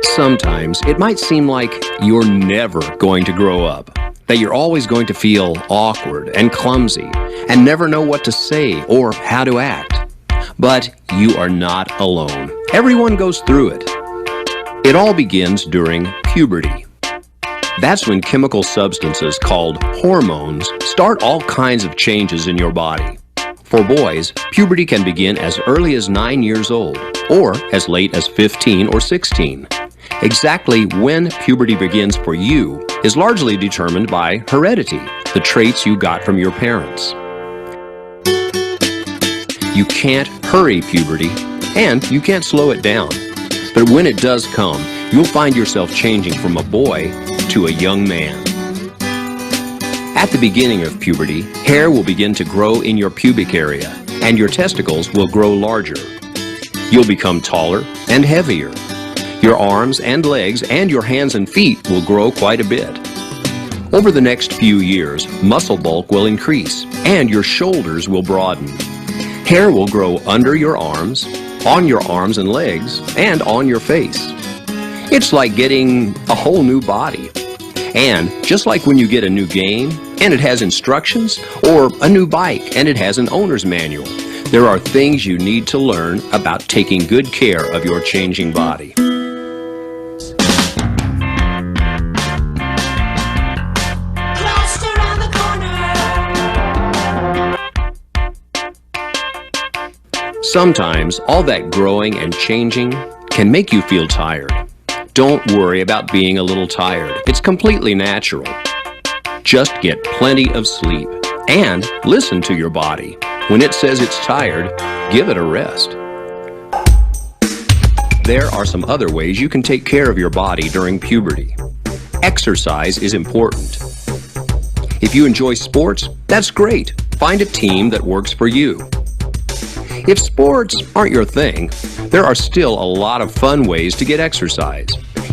Sometimes it might seem like you're never going to grow up, that you're always going to feel awkward and clumsy and never know what to say or how to act. But you are not alone. Everyone goes through it. It all begins during puberty. That's when chemical substances called hormones start all kinds of changes in your body. For boys, puberty can begin as early as 9 years old or as late as 15 or 16. Exactly when puberty begins for you is largely determined by heredity, the traits you got from your parents. You can't hurry puberty, and you can't slow it down. But when it does come, you'll find yourself changing from a boy to a young man. At the beginning of puberty, hair will begin to grow in your pubic area, and your testicles will grow larger. You'll become taller and heavier. Your arms and legs and your hands and feet will grow quite a bit. Over the next few years, muscle bulk will increase and your shoulders will broaden. Hair will grow under your arms, on your arms and legs, and on your face. It's like getting a whole new body. And just like when you get a new game and it has instructions, or a new bike and it has an owner's manual, there are things you need to learn about taking good care of your changing body. Sometimes all that growing and changing can make you feel tired. Don't worry about being a little tired. It's completely natural. Just get plenty of sleep and listen to your body. When it says it's tired, give it a rest. There are some other ways you can take care of your body during puberty. Exercise is important. If you enjoy sports, that's great. Find a team that works for you. If sports aren't your thing, there are still a lot of fun ways to get exercise.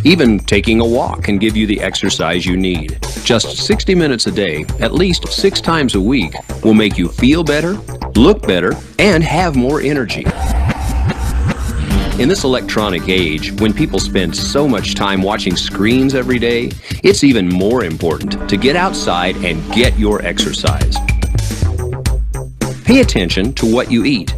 Even taking a walk can give you the exercise you need. Just 60 minutes a day, at least 6 times a week, will make you feel better, look better, and have more energy. In this electronic age, when people spend so much time watching screens every day, it's even more important to get outside and get your exercise. Pay attention to what you eat.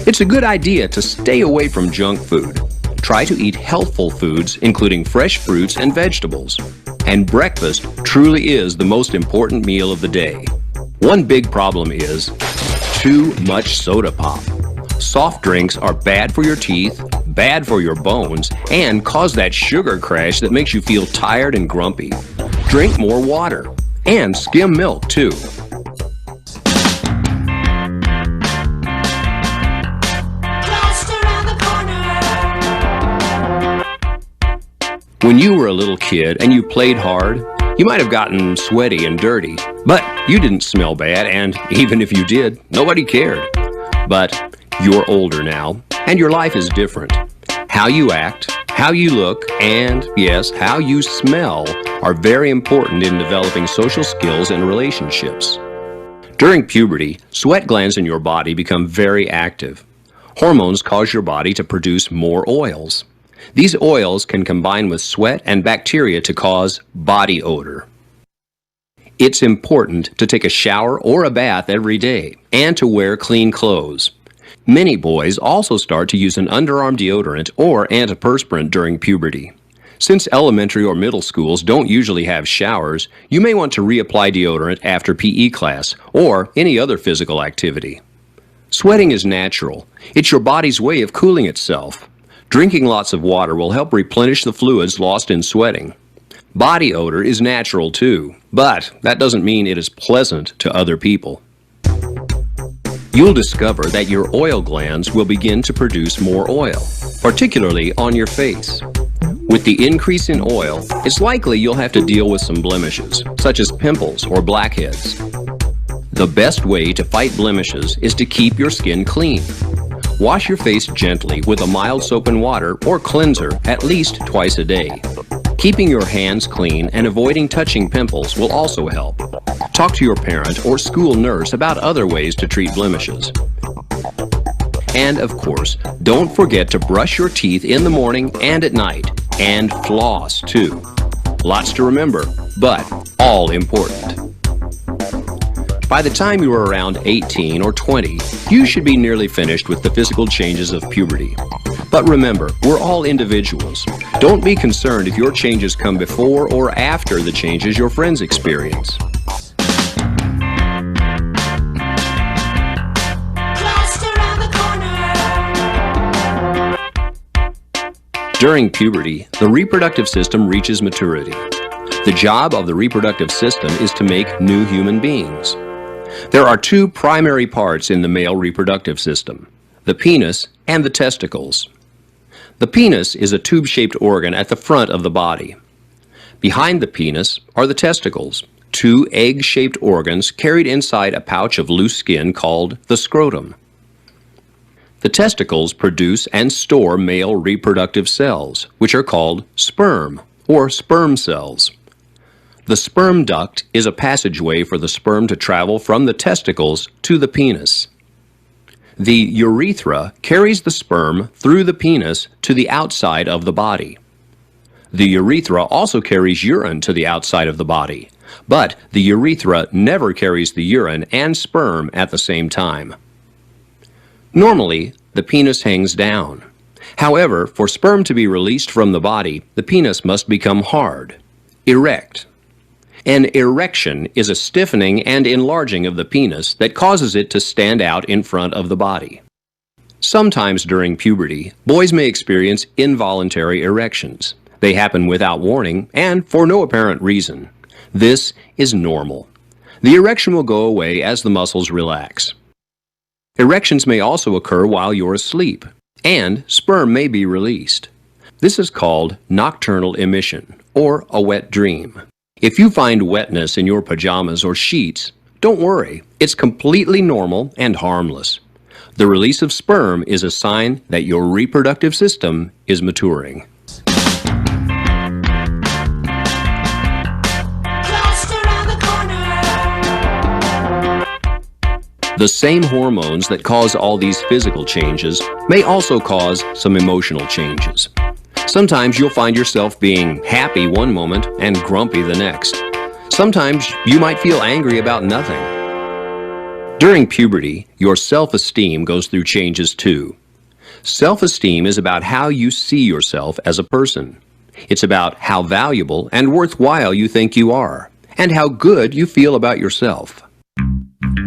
It's a good idea to stay away from junk food. Try to eat healthful foods, including fresh fruits and vegetables. And breakfast truly is the most important meal of the day. One big problem is too much soda pop. Soft drinks are bad for your teeth, bad for your bones, and cause that sugar crash that makes you feel tired and grumpy. Drink more water, and skim milk too. When you were a little kid and you played hard, you might have gotten sweaty and dirty, but you didn't smell bad, and even if you did, nobody cared. But you're older now, and your life is different. How you act, how you look, and yes, how you smell are very important in developing social skills and relationships. During puberty, sweat glands in your body become very active. Hormones cause your body to produce more oils. These oils can combine with sweat and bacteria to cause body odor. It's important to take a shower or a bath every day and to wear clean clothes. Many boys also start to use an underarm deodorant or antiperspirant during puberty. Since elementary or middle schools don't usually have showers, you may want to reapply deodorant after PE class or any other physical activity. Sweating is natural. It's your body's way of cooling itself. Drinking lots of water will help replenish the fluids lost in sweating. Body odor is natural too, but that doesn't mean it is pleasant to other people. You'll discover that your oil glands will begin to produce more oil, particularly on your face. With the increase in oil, it's likely you'll have to deal with some blemishes, such as pimples or blackheads. The best way to fight blemishes is to keep your skin clean. Wash your face gently with a mild soap and water or cleanser at least twice a day. Keeping your hands clean and avoiding touching pimples will also help. Talk to your parent or school nurse about other ways to treat blemishes. And of course, don't forget to brush your teeth in the morning and at night, and floss too. Lots to remember, but all important. By the time you are around 18 or 20, you should be nearly finished with the physical changes of puberty. But remember, we're all individuals. Don't be concerned if your changes come before or after the changes your friends experience. Just around the corner. During puberty, the reproductive system reaches maturity. The job of the reproductive system is to make new human beings. There are two primary parts in the male reproductive system, the penis and the testicles. The penis is a tube-shaped organ at the front of the body. Behind the penis are the testicles, two egg-shaped organs carried inside a pouch of loose skin called the scrotum. The testicles produce and store male reproductive cells, which are called sperm or sperm cells. The sperm duct is a passageway for the sperm to travel from the testicles to the penis. The urethra carries the sperm through the penis to the outside of the body. The urethra also carries urine to the outside of the body, but the urethra never carries the urine and sperm at the same time. Normally, the penis hangs down. However, for sperm to be released from the body, the penis must become hard, erect. An erection is a stiffening and enlarging of the penis that causes it to stand out in front of the body. Sometimes during puberty, boys may experience involuntary erections. They happen without warning and for no apparent reason. This is normal. The erection will go away as the muscles relax. Erections may also occur while you're asleep, and sperm may be released. This is called nocturnal emission, or a wet dream. If you find wetness in your pajamas or sheets, don't worry. It's completely normal and harmless. The release of sperm is a sign that your reproductive system is maturing. Just around the corner. The same hormones that cause all these physical changes may also cause some emotional changes. Sometimes you'll find yourself being happy one moment and grumpy the next. Sometimes you might feel angry about nothing. During puberty, your self-esteem goes through changes too. Self-esteem is about how you see yourself as a person. It's about how valuable and worthwhile you think you are, and how good you feel about yourself.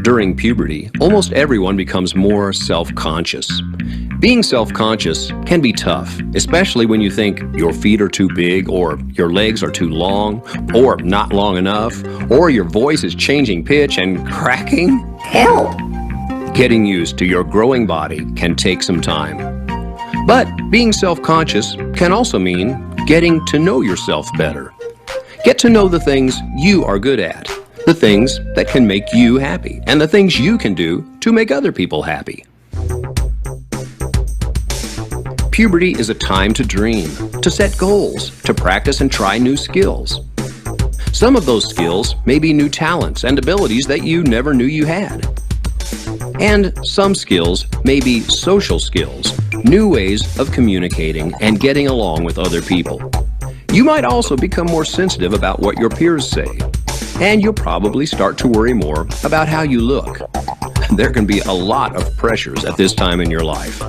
During puberty, almost everyone becomes more self-conscious. Being self-conscious can be tough, especially when you think your feet are too big, or your legs are too long, or not long enough, or your voice is changing pitch and cracking. Help! Getting used to your growing body can take some time. But being self-conscious can also mean getting to know yourself better. Get to know the things you are good at, the things that can make you happy, and the things you can do to make other people happy. Puberty is a time to dream, to set goals, to practice and try new skills. Some of those skills may be new talents and abilities that you never knew you had. And some skills may be social skills, new ways of communicating and getting along with other people. You might also become more sensitive about what your peers say, and you'll probably start to worry more about how you look. There can be a lot of pressures at this time in your life.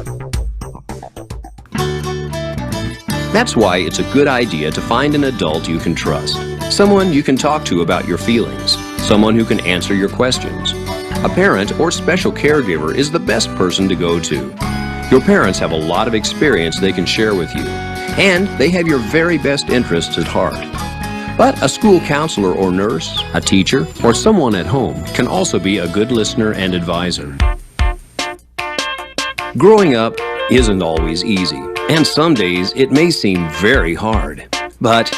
That's why it's a good idea to find an adult you can trust, someone you can talk to about your feelings, someone who can answer your questions. A parent or special caregiver is the best person to go to. Your parents have a lot of experience they can share with you, and they have your very best interests at heart. But a school counselor or nurse, a teacher, or someone at home can also be a good listener and advisor. Growing up isn't always easy, and some days it may seem very hard. But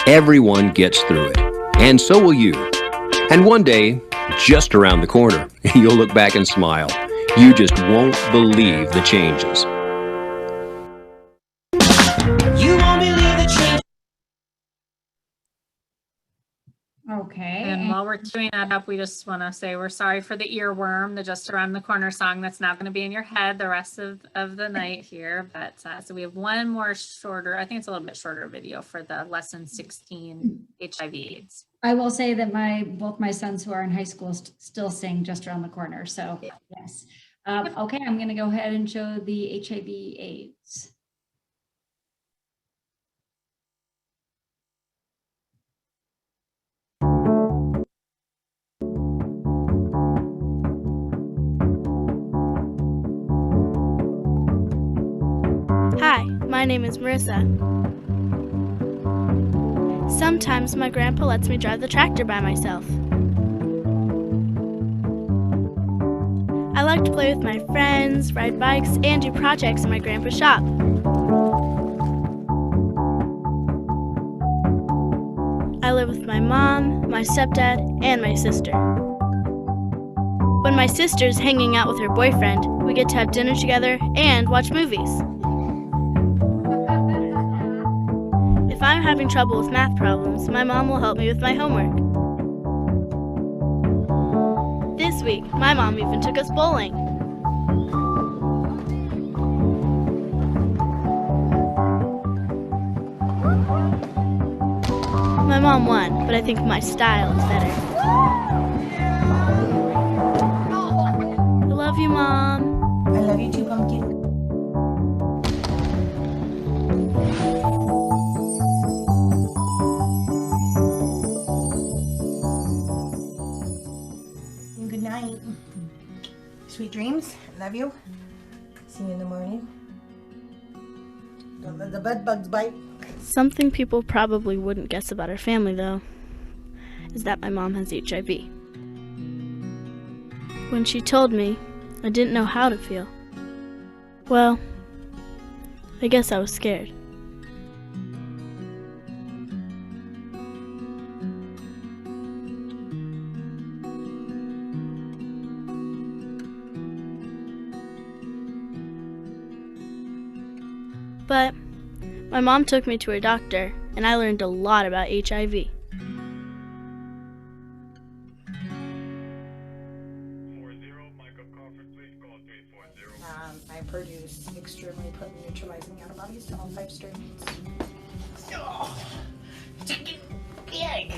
everyone gets through it, and so will you. And one day, just around the corner, you'll look back and smile. You just won't believe the changes. You won't believe the change. Okay. And while we're queuing that up, we just want to say we're sorry for the earworm, the Just Around the Corner song that's now going to be in your head the rest of the night here. But so we have one more shorter, I think it's a little bit shorter video for the lesson 16 HIV/AIDS. I will say that both my sons who are in high school still sing Just Around the Corner. So yes. Okay, I'm going to go ahead and show the HIV/AIDS. Hi, my name is Marissa. Sometimes my grandpa lets me drive the tractor by myself. I like to play with my friends, ride bikes, and do projects in my grandpa's shop. I live with my mom, my stepdad, and my sister. When my sister's hanging out with her boyfriend, we get to have dinner together and watch movies. If I'm having trouble with math problems, my mom will help me with my homework. This week, my mom even took us bowling. My mom won, but I think my style is better. I love you, Mom. I love you too, Pumpkin. Good night. Sweet dreams. Love you. See you in the morning. Don't let the bed bugs bite. Something people probably wouldn't guess about our family, though, is that my mom has HIV. When she told me, I didn't know how to feel. Well, I guess I was scared. But my mom took me to a doctor, and I learned a lot about HIV. I produce extremely potent neutralizing antibodies to all 5 strains.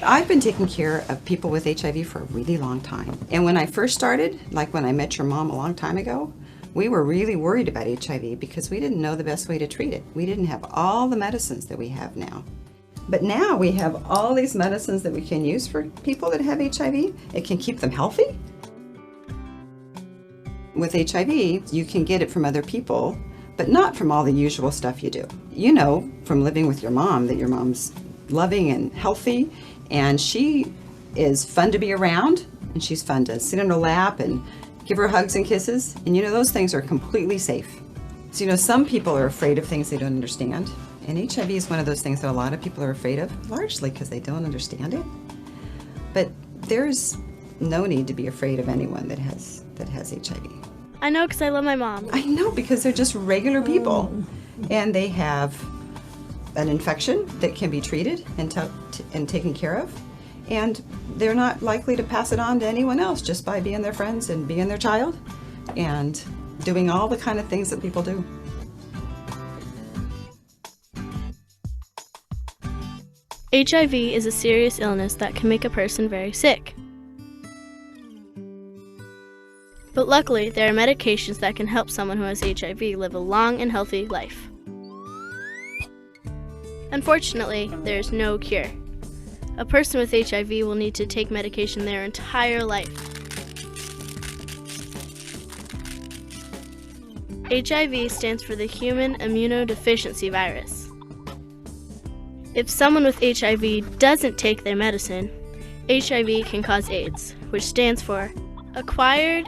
I've been taking care of people with HIV for a really long time. And when I first started, like when I met your mom a long time ago, we were really worried about HIV because we didn't know the best way to treat it. We didn't have all the medicines that we have now. But now we have all these medicines that we can use for people that have HIV. It can keep them healthy. With HIV, you can get it from other people, but not from all the usual stuff you do. You know from living with your mom that your mom's loving and healthy, and she is fun to be around, and she's fun to sit in her lap and give her hugs and kisses, and you know those things are completely safe. So you know some people are afraid of things they don't understand, and HIV is one of those things that a lot of people are afraid of, largely because they don't understand it. But there's no need to be afraid of anyone that has HIV. I know because I love my mom. I know, because they're just regular people, and they have an infection that can be treated and taken care of, and they're not likely to pass it on to anyone else just by being their friends and being their child and doing all the kind of things that people do. HIV is a serious illness that can make a person very sick. But luckily, there are medications that can help someone who has HIV live a long and healthy life. Unfortunately, there is no cure. A person with HIV will need to take medication their entire life. HIV stands for the Human Immunodeficiency Virus. If someone with HIV doesn't take their medicine, HIV can cause AIDS, which stands for Acquired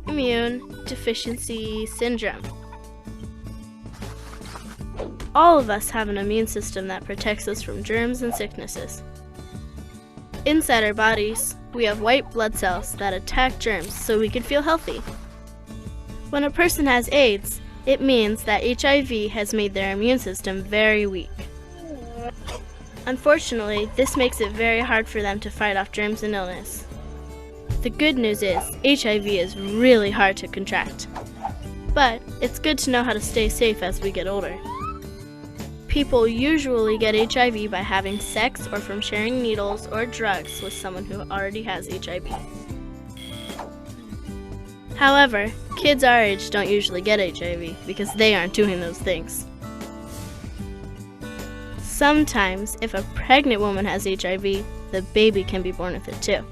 Immune Deficiency Syndrome. All of us have an immune system that protects us from germs and sicknesses. Inside our bodies, we have white blood cells that attack germs so we can feel healthy. When a person has AIDS, it means that HIV has made their immune system very weak. Unfortunately, this makes it very hard for them to fight off germs and illness. The good news is, HIV is really hard to contract. But it's good to know how to stay safe as we get older. People usually get HIV by having sex or from sharing needles or drugs with someone who already has HIV. However, kids our age don't usually get HIV because they aren't doing those things. Sometimes, if a pregnant woman has HIV, the baby can be born with it too.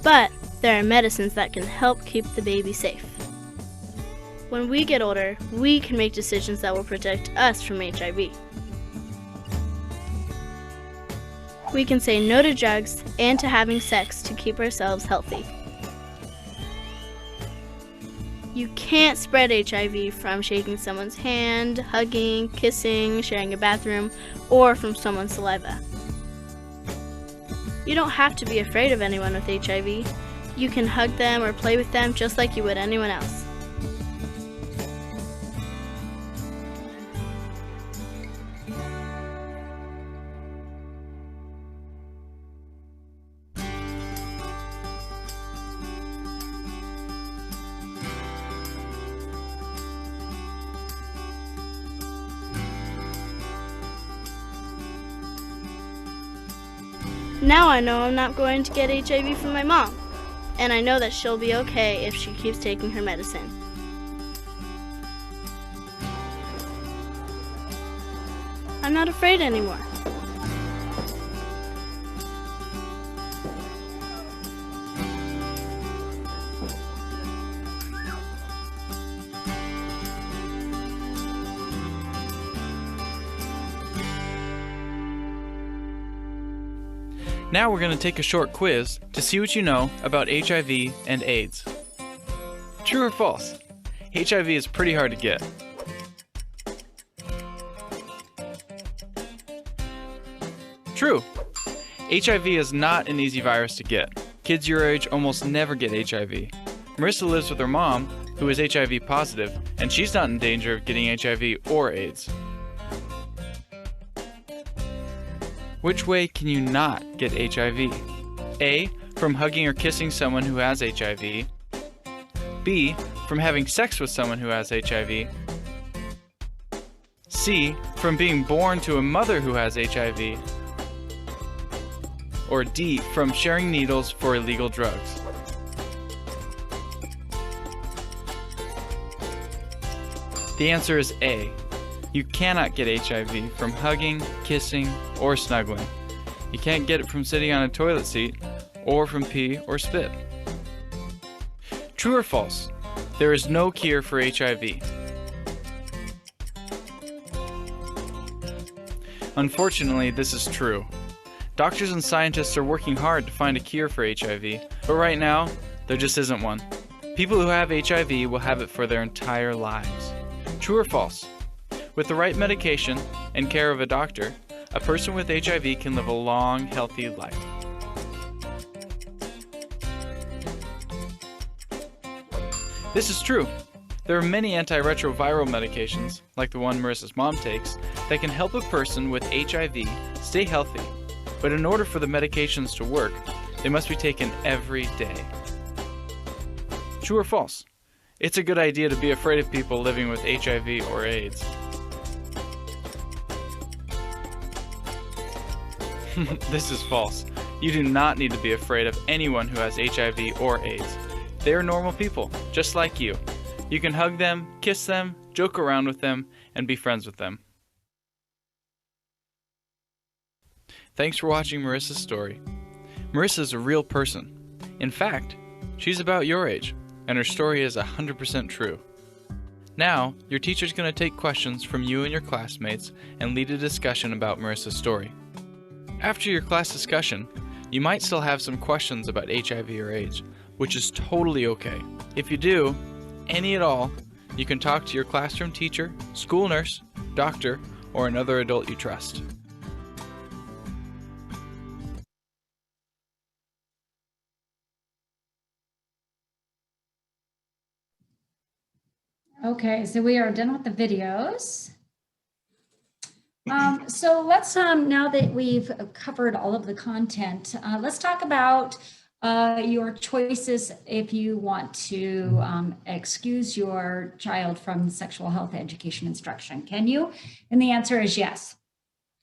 But there are medicines that can help keep the baby safe. When we get older, we can make decisions that will protect us from HIV. We can say no to drugs and to having sex to keep ourselves healthy. You can't spread HIV from shaking someone's hand, hugging, kissing, sharing a bathroom, or from someone's saliva. You don't have to be afraid of anyone with HIV. You can hug them or play with them just like you would anyone else. Now I know I'm not going to get HIV from my mom, and I know that she'll be okay if she keeps taking her medicine. I'm not afraid anymore. Now we're going to take a short quiz to see what you know about HIV and AIDS. True or false? HIV is pretty hard to get. True. HIV is not an easy virus to get. Kids your age almost never get HIV. Marissa lives with her mom, who is HIV positive, and she's not in danger of getting HIV or AIDS. Which way can you not get HIV? A. From hugging or kissing someone who has HIV. B. From having sex with someone who has HIV. C. From being born to a mother who has HIV. Or D. From sharing needles for illegal drugs. The answer is A. You cannot get HIV from hugging, kissing, or snuggling. You can't get it from sitting on a toilet seat or from pee or spit. True or false? There is no cure for HIV. Unfortunately, this is true. Doctors and scientists are working hard to find a cure for HIV, but right now, there just isn't one. People who have HIV will have it for their entire lives. True or false? With the right medication and care of a doctor, a person with HIV can live a long, healthy life. This is true. There are many antiretroviral medications, like the one Marissa's mom takes, that can help a person with HIV stay healthy. But in order for the medications to work, they must be taken every day. True or false? It's a good idea to be afraid of people living with HIV or AIDS. This is false. You do not need to be afraid of anyone who has HIV or AIDS. They are normal people, just like you. You can hug them, kiss them, joke around with them, and be friends with them. Thanks for watching Marissa's story. Marissa is a real person. In fact, she's about your age, and her story is 100% true. Now, your teacher's going to take questions from you and your classmates and lead a discussion about Marissa's story. After your class discussion, you might still have some questions about HIV or AIDS, which is totally okay. If you do, any at all, you can talk to your classroom teacher, school nurse, doctor, or another adult you trust. Okay, so we are done with the videos. So let's, now that we've covered all of the content, let's talk about your choices if you want to excuse your child from sexual health education instruction. Can you? And the answer is yes.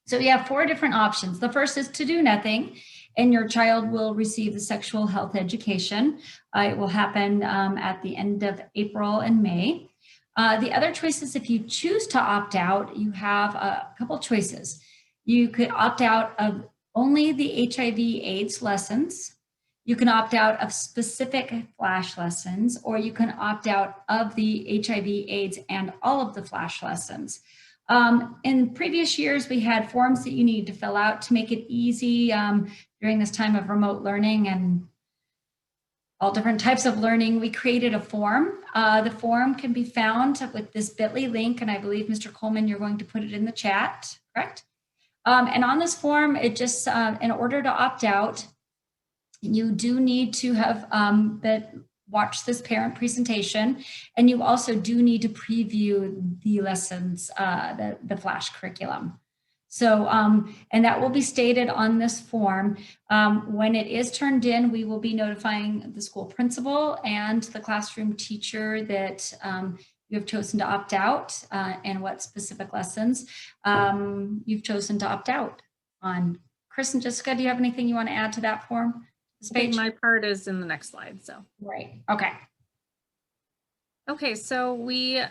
So you have 4 different options. The first is to do nothing, and your child will receive the sexual health education. It will happen at the end of April and May. The other choice is if you choose to opt out, you have a couple choices. You could opt out of only the HIV/AIDS lessons. You can opt out of specific flash lessons, or you can opt out of the HIV/AIDS and all of the flash lessons. In previous years, we had forms that you need to fill out to make it easy during this time of remote learning and all different types of learning. We created a form. The form can be found with this bit.ly link, and I believe, Mr. Coleman, you're going to put it in the chat, correct? And on this form, it just, in order to opt out, you do need to have watched this parent presentation, and you also do need to preview the lessons, the flash curriculum. So, and that will be stated on this form. When it is turned in, we will be notifying the school principal and the classroom teacher that you have chosen to opt out and what specific lessons you've chosen to opt out on. Chris and Jessica, do you have anything you want to add to that form? I think my part is in the next slide, so. Right, okay. Okay, so we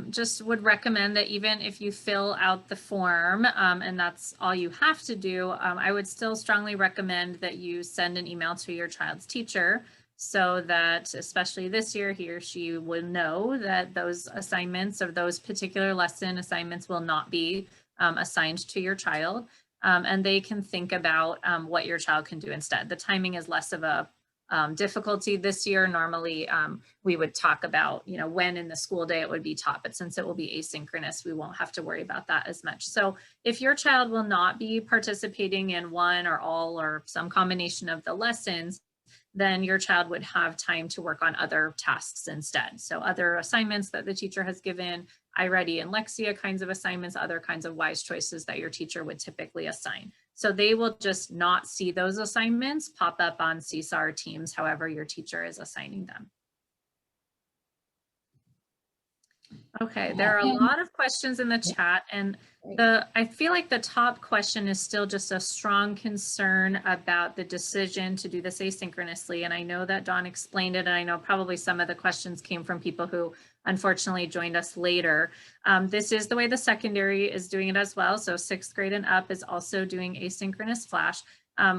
just would recommend that even if you fill out the form and that's all you have to do, I would still strongly recommend that you send an email to your child's teacher so that, especially this year, he or she will know that those assignments or those particular lesson assignments will not be assigned to your child. And they can think about what your child can do instead. The timing is less of a difficulty this year. Normally, we would talk about, when in the school day it would be taught, but since it will be asynchronous, we won't have to worry about that as much. So if your child will not be participating in one or all or some combination of the lessons, then your child would have time to work on other tasks instead. So other assignments that the teacher has given, iReady and Lexia kinds of assignments, other kinds of wise choices that your teacher would typically assign. So they will just not see those assignments pop up on CSAR Teams, however your teacher is assigning them. Okay, there are a lot of questions in the chat, and I feel like the top question is still just a strong concern about the decision to do this asynchronously. And I know that Dawn explained it, and I know probably some of the questions came from people who unfortunately joined us later. This is the way the secondary is doing it as well. So 6th grade and up is also doing asynchronous flash.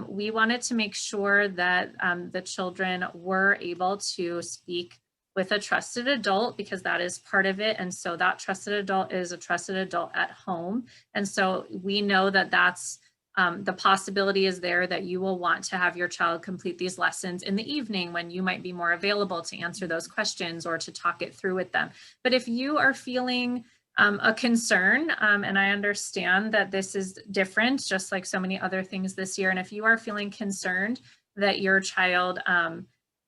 We wanted to make sure that the children were able to speak with a trusted adult, because that is part of it. And so that trusted adult is a trusted adult at home. And so we know that that's the possibility is there that you will want to have your child complete these lessons in the evening when you might be more available to answer those questions or to talk it through with them. But if you are feeling a concern, and I understand that this is different, just like so many other things this year, and if you are feeling concerned that your child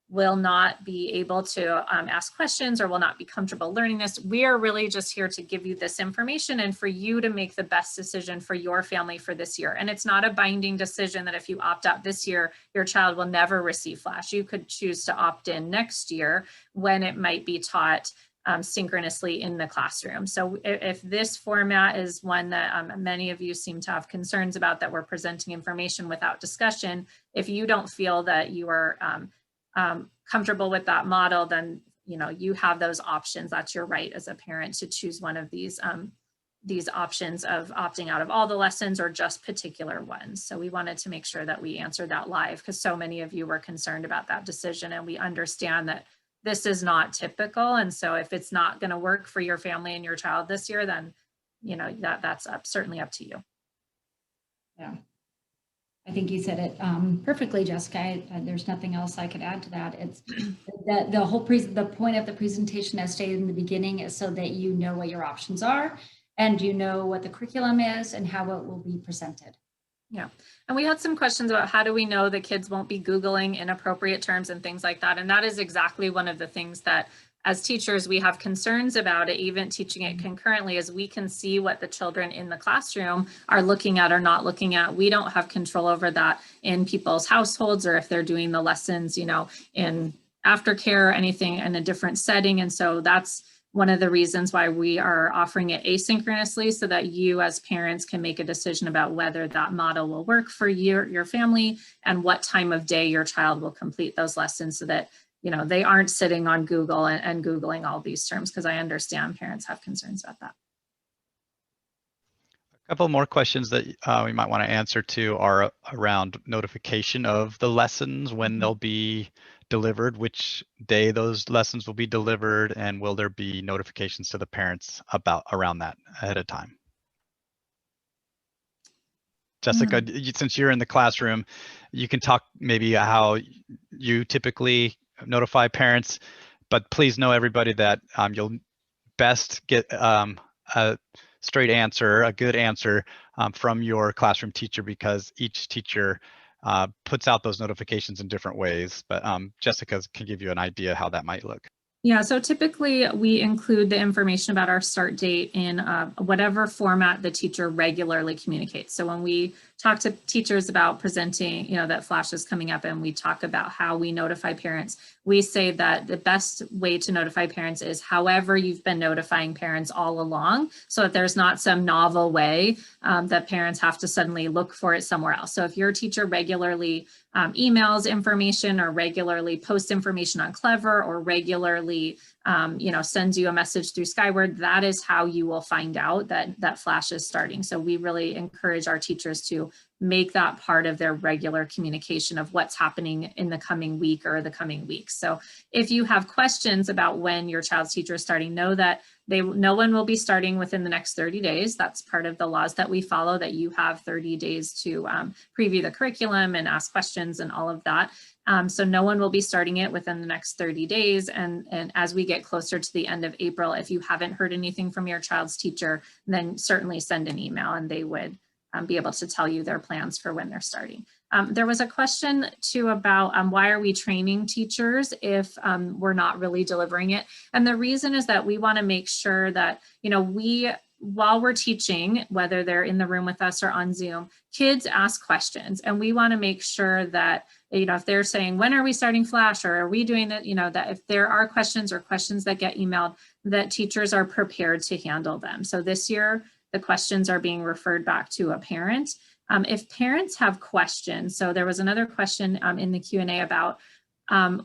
will not be able to ask questions or will not be comfortable learning this, we are really just here to give you this information and for you to make the best decision for your family for this year. And it's not a binding decision that if you opt out this year, your child will never receive flash. You could choose to opt in next year when it might be taught synchronously in the classroom. So if this format is one that many of you seem to have concerns about, that we're presenting information without discussion, if you don't feel that you are comfortable with that model, then you have those options. That's your right as a parent to choose one of these options of opting out of all the lessons or just particular ones. So we wanted to make sure that we answered that live, because so many of you were concerned about that decision, and we understand that this is not typical. And so if it's not going to work for your family and your child this year, then that's certainly up to you. Yeah, I think you said it perfectly, Jessica. There's nothing else I could add to that. It's the point of the presentation, as stated in the beginning, is so that you know what your options are and you know what the curriculum is and how it will be presented. Yeah, and we had some questions about how do we know the kids won't be Googling inappropriate terms and things like that. And that is exactly one of the things that as teachers, we have concerns about it, even teaching it concurrently, as we can see what the children in the classroom are looking at or not looking at. We don't have control over that in people's households, or if they're doing the lessons, in aftercare or anything in a different setting. And so that's one of the reasons why we are offering it asynchronously, so that you as parents can make a decision about whether that model will work for your family and what time of day your child will complete those lessons, so that they aren't sitting on Google and Googling all these terms, because I understand parents have concerns about that. A couple more questions that we might want to answer to are around notification of the lessons, when they'll be delivered, which day those lessons will be delivered, and will there be notifications to the parents around that ahead of time? Jessica, since you're in the classroom, you can talk maybe how you typically notify parents, but please know, everybody, that you'll best get a straight answer, a good answer from your classroom teacher, because each teacher puts out those notifications in different ways. But Jessica can give you an idea how that might look. Yeah, so typically we include the information about our start date in whatever format the teacher regularly communicates. So when we talk to teachers about presenting, that Flash is coming up, and we talk about how we notify parents, we say that the best way to notify parents is however you've been notifying parents all along, so that there's not some novel way that parents have to suddenly look for it somewhere else. So if your teacher regularly emails information, or regularly posts information on Clever, or regularly sends you a message through Skyward, that is how you will find out that Flash is starting. So we really encourage our teachers to make that part of their regular communication of what's happening in the coming week or the coming weeks. So if you have questions about when your child's teacher is starting, know that no one will be starting within the next 30 days. That's part of the laws that we follow, that you have 30 days to preview the curriculum and ask questions and all of that. So no one will be starting it within the next 30 days. And as we get closer to the end of April, if you haven't heard anything from your child's teacher, then certainly send an email, and they would be able to tell you their plans for when they're starting. There was a question too about why are we training teachers if we're not really delivering it? And the reason is that we want to make sure that, while we're teaching, whether they're in the room with us or on Zoom, kids ask questions, and we want to make sure that, if they're saying, when are we starting Flash, or are we doing that, that if there are questions or questions that get emailed, that teachers are prepared to handle them. So this year, the questions are being referred back to a parent. If parents have questions, so there was another question in the Q&A about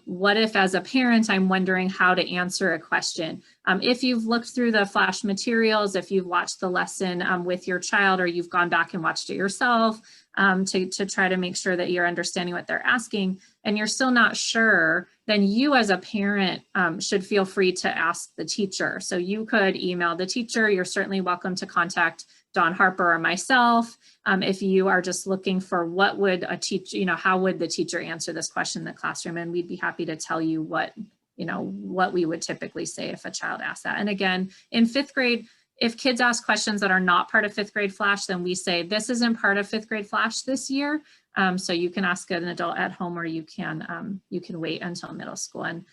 what if, as a parent, I'm wondering how to answer a question. If you've looked through the Flash materials, if you've watched the lesson with your child, or you've gone back and watched it yourself to try to make sure that you're understanding what they're asking, and you're still not sure, then you as a parent should feel free to ask the teacher. So you could email the teacher. You're certainly welcome to contact Dawn Harper or myself. If you are just looking for what would a teacher, how would the teacher answer this question in the classroom? And we'd be happy to tell you what we would typically say if a child asked that. And again, in 5th grade, if kids ask questions that are not part of 5th grade Flash, then we say, this isn't part of 5th grade Flash this year. So you can ask an adult at home, or you can wait until middle school. And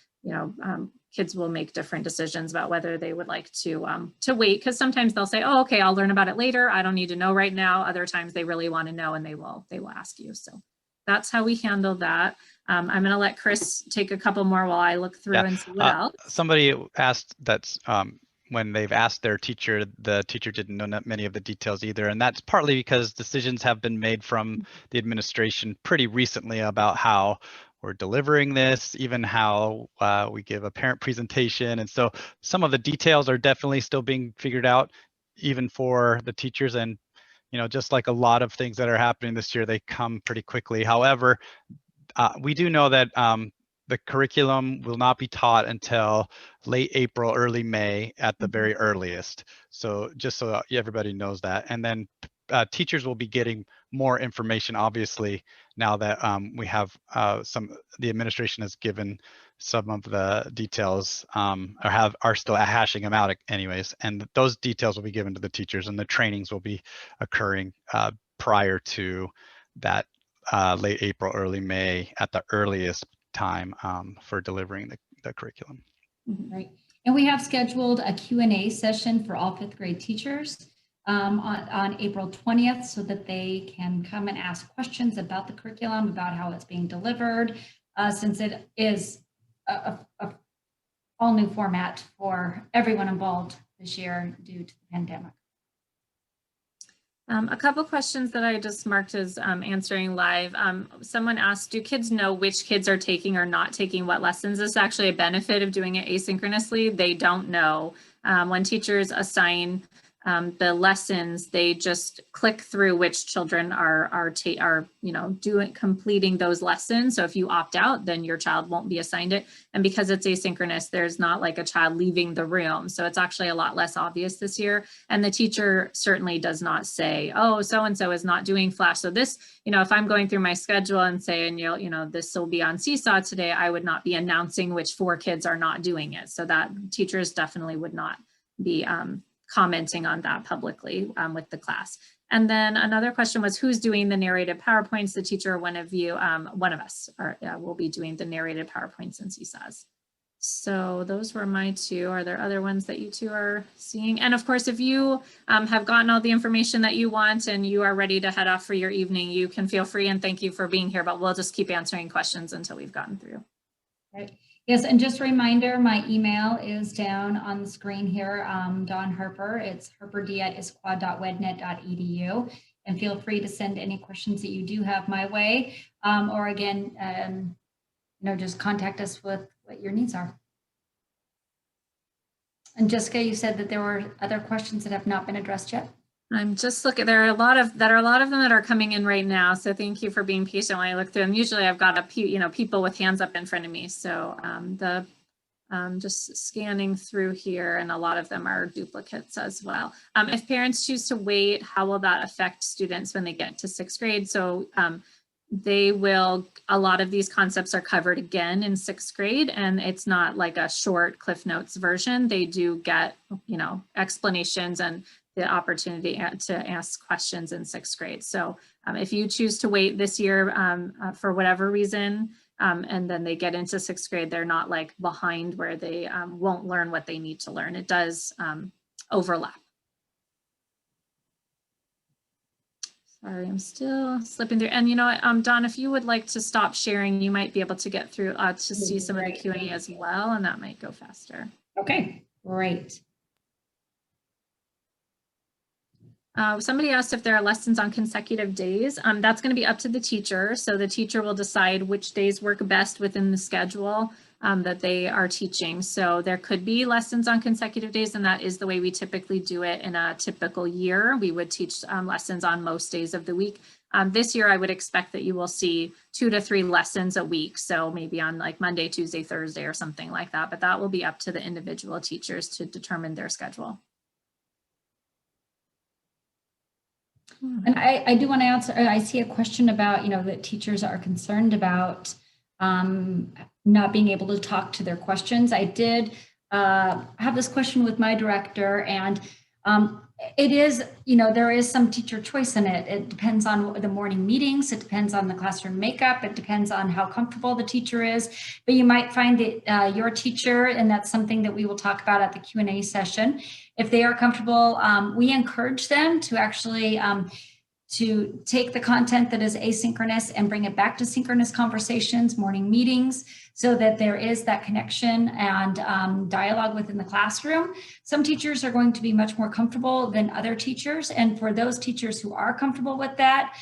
kids will make different decisions about whether they would like to wait, because sometimes they'll say, oh, okay, I'll learn about it later. I don't need to know right now. Other times they really want to know, and they will ask you. So that's how we handle that. I'm going to let Chris take a couple more while I look through and see what else. Somebody asked that's when they've asked their teacher, the teacher didn't know many of the details either. And that's partly because decisions have been made from the administration pretty recently about how we're delivering this, even how we give a parent presentation. And so some of the details are definitely still being figured out, even for the teachers. And, you know, just like a lot of things that are happening this year, they come pretty quickly. However, we do know that the curriculum will not be taught until late April, early May at the very earliest. So just so everybody knows that. And then teachers will be getting more information, obviously, now that we have the administration has given some of the details are still hashing them out anyways. And those details will be given to the teachers, and the trainings will be occurring prior to that late April, early May at the earliest time for delivering the curriculum. Right. And we have scheduled a Q&A session for all 5th grade teachers on April 20th, so that they can come and ask questions about the curriculum, about how it's being delivered, since it is a all new format for everyone involved this year due to the pandemic. A couple questions that I just marked as answering live. Someone asked, do kids know which kids are taking or not taking what lessons? This is actually a benefit of doing it asynchronously. They don't know. When teachers assign the lessons, they just click through which children are completing those lessons. So if you opt out, then your child won't be assigned it. And because it's asynchronous, there's not like a child leaving the room. So it's actually a lot less obvious this year. And the teacher certainly does not say, oh, so-and-so is not doing Flash. So this, if I'm going through my schedule and saying, this will be on Seesaw today, I would not be announcing which 4 kids are not doing it. So that teachers definitely would not be commenting on that publicly with the class. And then another question was, who's doing the narrated PowerPoints? The teacher or one of you, one of us will be doing the narrated PowerPoints and Seesaws. So those were my 2. Are there other ones that you 2 are seeing? And of course, if you have gotten all the information that you want and you are ready to head off for your evening, you can feel free, and thank you for being here, but we'll just keep answering questions until we've gotten through. Right. Yes, and just a reminder, my email is down on the screen here, Dawn Harper. It's harperd@issaquah.wednet.edu. And feel free to send any questions that you do have my way, or again, just contact us with what your needs are. And Jessica, you said that there were other questions that have not been addressed yet. I'm just looking, there are a lot of them that are coming in right now. So thank you for being patient when I look through them. Usually I've got people with hands up in front of me. So just scanning through here, and a lot of them are duplicates as well. If parents choose to wait, how will that affect students when they get to 6th grade? So a lot of these concepts are covered again in 6th grade, and it's not like a short Cliff Notes version. They do get, explanations and the opportunity to ask questions in 6th grade. So if you choose to wait this year for whatever reason, and then they get into 6th grade, they're not like behind where they won't learn what they need to learn. It does overlap. Sorry, I'm still slipping through. And Dawn, if you would like to stop sharing, you might be able to get through to see some of the Q&A as well, and that might go faster. Okay, great. Somebody asked if there are lessons on consecutive days. That's going to be up to the teacher. So the teacher will decide which days work best within the schedule that they are teaching. So there could be lessons on consecutive days, and that is the way we typically do it in a typical year. We would teach lessons on most days of the week. This year, I would expect that you will see 2 to 3 lessons a week. So maybe on like Monday, Tuesday, Thursday, or something like that. But that will be up to the individual teachers to determine their schedule. And I do want to answer, I see a question about, that teachers are concerned about not being able to talk to their questions. I did have this question with my director, and it is, there is some teacher choice in it. It depends on the morning meetings. It depends on the classroom makeup. It depends on how comfortable the teacher is. But you might find that your teacher, and that's something that we will talk about at the Q&A session, if they are comfortable, we encourage them to actually to take the content that is asynchronous and bring it back to synchronous conversations, morning meetings, so that there is that connection and dialogue within the classroom. Some teachers are going to be much more comfortable than other teachers. And for those teachers who are comfortable with that,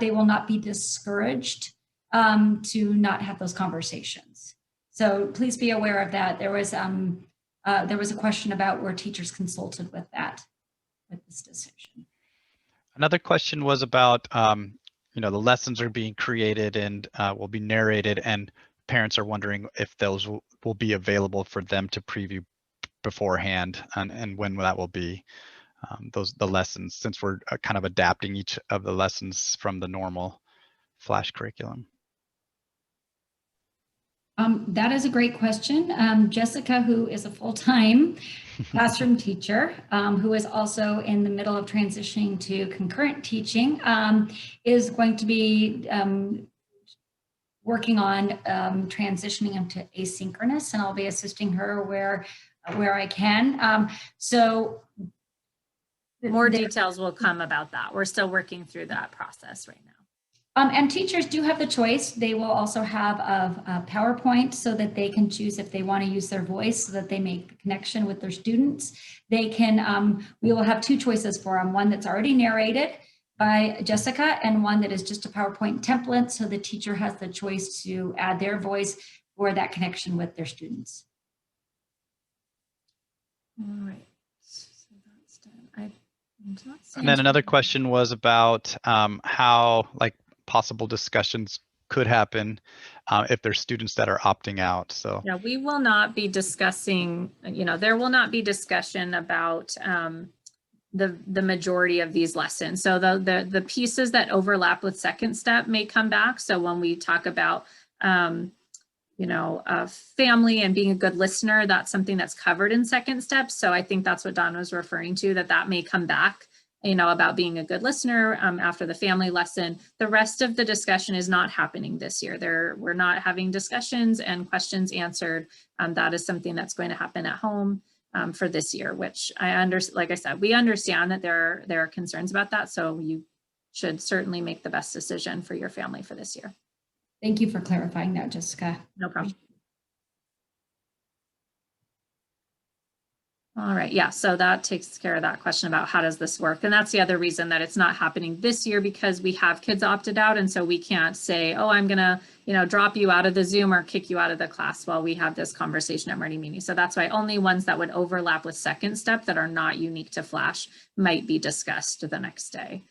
they will not be discouraged to not have those conversations. So please be aware of that. There was a question about were teachers consulted with that, with this decision. Another question was about, the lessons are being created and will be narrated, and parents are wondering if those will be available for them to preview beforehand, and when that will be, the lessons, since we're kind of adapting each of the lessons from the normal Flash curriculum. That is a great question. Jessica, who is a full-time classroom teacher, who is also in the middle of transitioning to concurrent teaching, is going to be working on transitioning into asynchronous, and I'll be assisting her where I can. So more details will come about that. We're still working through that process right now. And teachers do have the choice. They will also have a PowerPoint so that they can choose if they want to use their voice so that they make the connection with their students. They can, we will have two choices for them, one that's already narrated by Jessica and one that is just a PowerPoint template, so the teacher has the choice to add their voice for that connection with their students. All right, so that's done. And then another question was about how possible discussions could happen if there's students that are opting out. So yeah, we will not be discussing, there will not be discussion about the majority of these lessons. So the pieces that overlap with second step may come back. So when we talk about family and being a good listener, that's something that's covered in second step. So I think that's what Don was referring to, that may come back, about being a good listener after the family lesson. The rest of the discussion is not happening this year. We're not having discussions and questions answered. That is something that's going to happen at home for this year, which like I said, we understand that there are concerns about that. So you should certainly make the best decision for your family for this year. Thank you for clarifying that, Jessica. No problem. All right, yeah, so that takes care of that question about how does this work? And that's the other reason that it's not happening this year, because we have kids opted out, and so we can't say, oh, I'm gonna, drop you out of the Zoom or kick you out of the class while we have this conversation at morning meeting. So that's why only ones that would overlap with second step that are not unique to Flash might be discussed the next day.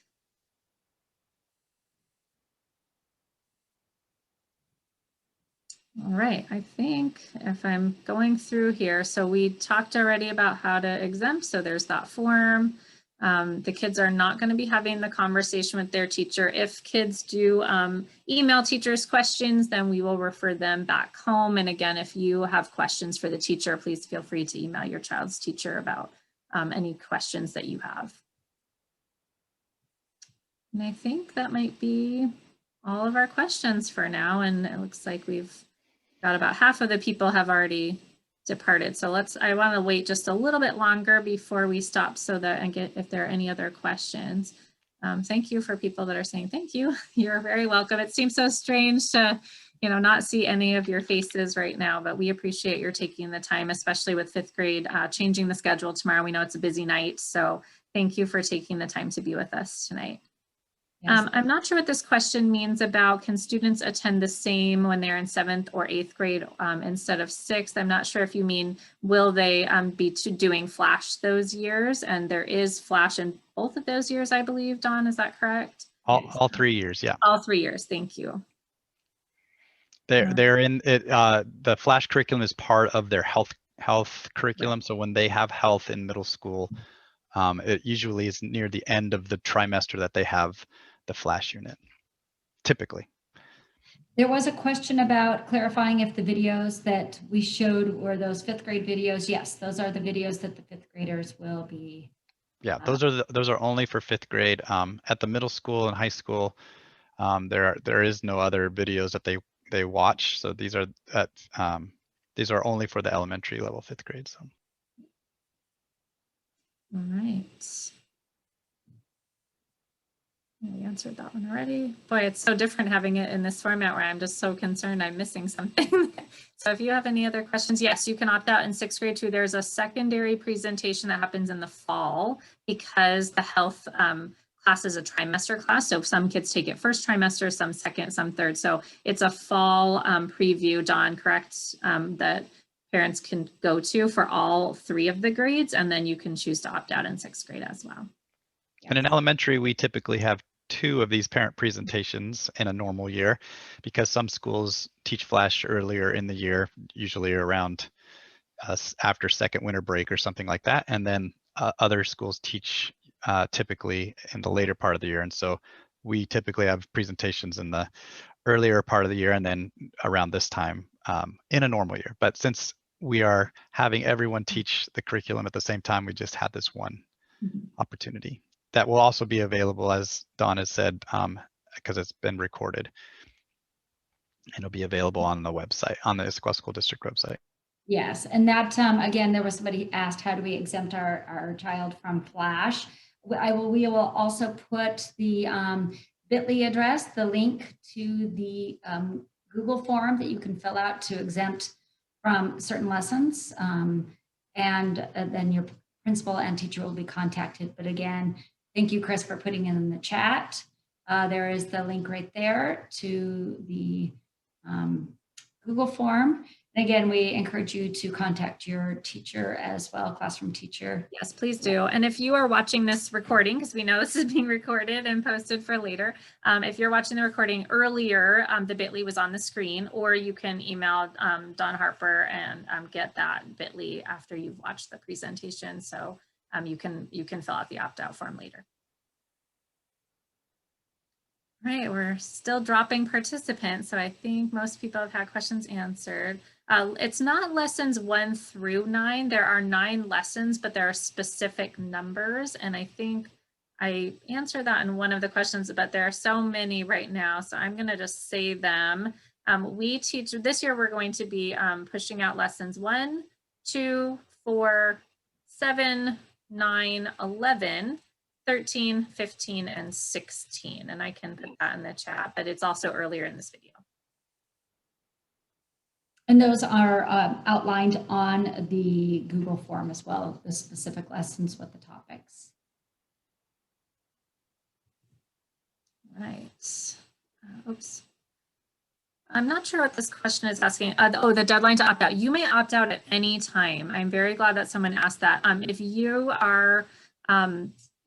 All right, I think if I'm going through here, so we talked already about how to exempt, so there's that form. The kids are not going to be having the conversation with their teacher. If kids do email teachers questions, then we will refer them back home. And again, if you have questions for the teacher, please feel free to email your child's teacher about any questions that you have. And I think that might be all of our questions for now. And it looks like we've got about half of the people have already departed. So I want to wait just a little bit longer before we stop so that and get if there are any other questions. Thank you for people that are saying thank you. You're very welcome. It seems so strange to, not see any of your faces right now, but we appreciate your taking the time, especially with fifth grade, changing the schedule tomorrow. We know it's a busy night. So thank you for taking the time to be with us tonight. Yes. I'm not sure what this question means about can students attend the same when they're in 7th or 8th grade instead of 6th. I'm not sure if you mean will they be doing Flash those years, and there is Flash in both of those years, I believe. Don, is that correct? All 3 years, yeah. All 3 years, thank you. They're in it. The Flash curriculum is part of their health curriculum. Right. So when they have health in middle school, it usually is near the end of the trimester that they have the Flash unit, typically. There was a question about clarifying if the videos that we showed were those 5th grade videos. Yes, those are the videos that the 5th graders will be. Yeah, those are only for 5th grade. At the middle school and high school, there is no other videos that they watch. So these are only for the elementary level 5th grade. So. All right. We answered that one already. Boy, it's so different having it in this format where I'm just so concerned I'm missing something. So if you have any other questions, yes, you can opt out in 6th grade too. There's a secondary presentation that happens in the fall because the health class is a trimester class. So some kids take it first trimester, some second, some third. So it's a fall preview, Dawn, correct? That parents can go to for all 3 of the grades, and then you can choose to opt out in 6th grade as well. And in elementary, we typically have 2 of these parent presentations in a normal year because some schools teach Flash earlier in the year, usually around after second winter break or something like that. And then other schools teach typically in the later part of the year. And so we typically have presentations in the earlier part of the year and then around this time in a normal year. But since we are having everyone teach the curriculum at the same time, we just had this one opportunity. That will also be available, as Dawn has said, because it's been recorded. And it'll be available on the website, on the Issaquah School District website. Yes, and that, again, there was somebody asked, how do we exempt our child from Flash? We will also put the bit.ly address, the link to the Google form that you can fill out to exempt from certain lessons. And then your principal and teacher will be contacted. But again, thank you, Chris, for putting it in the chat. There is the link right there to the Google form. And again, we encourage you to contact your teacher as well, classroom teacher. Yes, please do. And if you are watching this recording, because we know this is being recorded and posted for later, if you're watching the recording earlier, the bit.ly was on the screen, or you can email Dawn Harper and get that bit.ly after you've watched the presentation. So you can fill out the opt-out form later. All right, we're still dropping participants, so I think most people have had questions answered. It's not lessons 1 through 9. There are 9 lessons, but there are specific numbers, and I think I answered that in one of the questions, but there are so many right now, so I'm going to just say them. We teach, this year we're going to be pushing out lessons 1, 2, 4, 7, 9, 11, 13, 15, and 16. And I can put that in the chat, but it's also earlier in this video. And those are outlined on the Google form as well, the specific lessons with the topics. Right. Oops. I'm not sure what this question is asking. Oh, the deadline to opt out. You may opt out at any time. I'm very glad that someone asked that. If you are,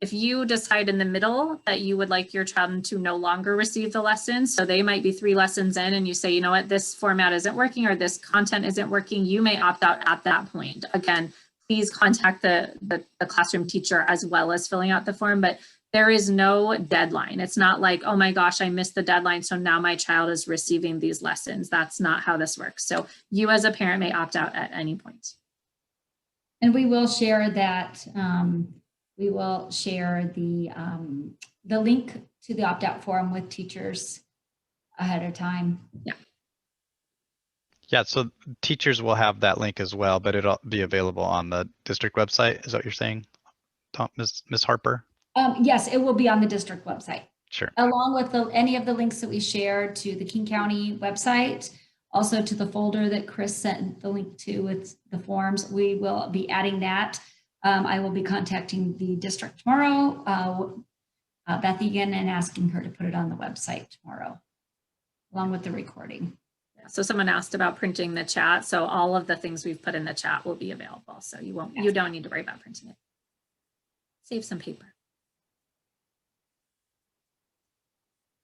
if you decide in the middle that you would like your child to no longer receive the lessons, so they might be 3 lessons in and you say, you know what, this format isn't working or this content isn't working, you may opt out at that point. Again, please contact the classroom teacher as well as filling out the form, but there is no deadline. It's not like, oh my gosh, I missed the deadline, so now my child is receiving these lessons. That's not how this works. So you as a parent may opt out at any point. And we will share that. We will share the link to the opt-out form with teachers ahead of time. Yeah. Yeah, so teachers will have that link as well, but it'll be available on the district website. Is that what you're saying, Ms. Harper? Yes, it will be on the district website. Sure. Along with any of the links that we shared to the King County website, also to the folder that Chris sent the link to with the forms. We will be adding that. I will be contacting the district tomorrow, Beth Egan, and asking her to put it on the website tomorrow, along with the recording. So someone asked about printing the chat. So all of the things we've put in the chat will be available. So you won't, you don't need to worry about printing it. Save some paper.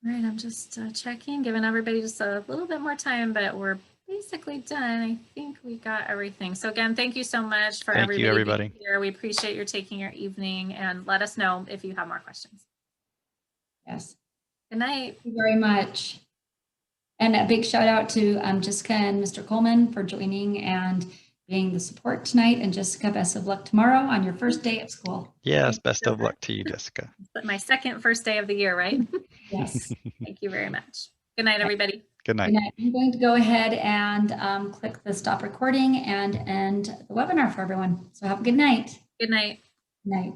All right, I'm just checking, giving everybody just a little bit more time, but we're basically done. I think we got everything. So again, thank you so much for everybody being here. We appreciate your taking your evening, and let us know if you have more questions. Yes. Good night. Thank you very much. And a big shout out to Jessica and Mr. Coleman for joining and being the support tonight. And Jessica, best of luck tomorrow on your first day at school. Yes, best of luck to you, Jessica. My first day of the year, right? Yes. Thank you very much. Good night, everybody. Good night. Good night. I'm going to go ahead and click the stop recording and end the webinar for everyone. So have a good night. Good night. Good night.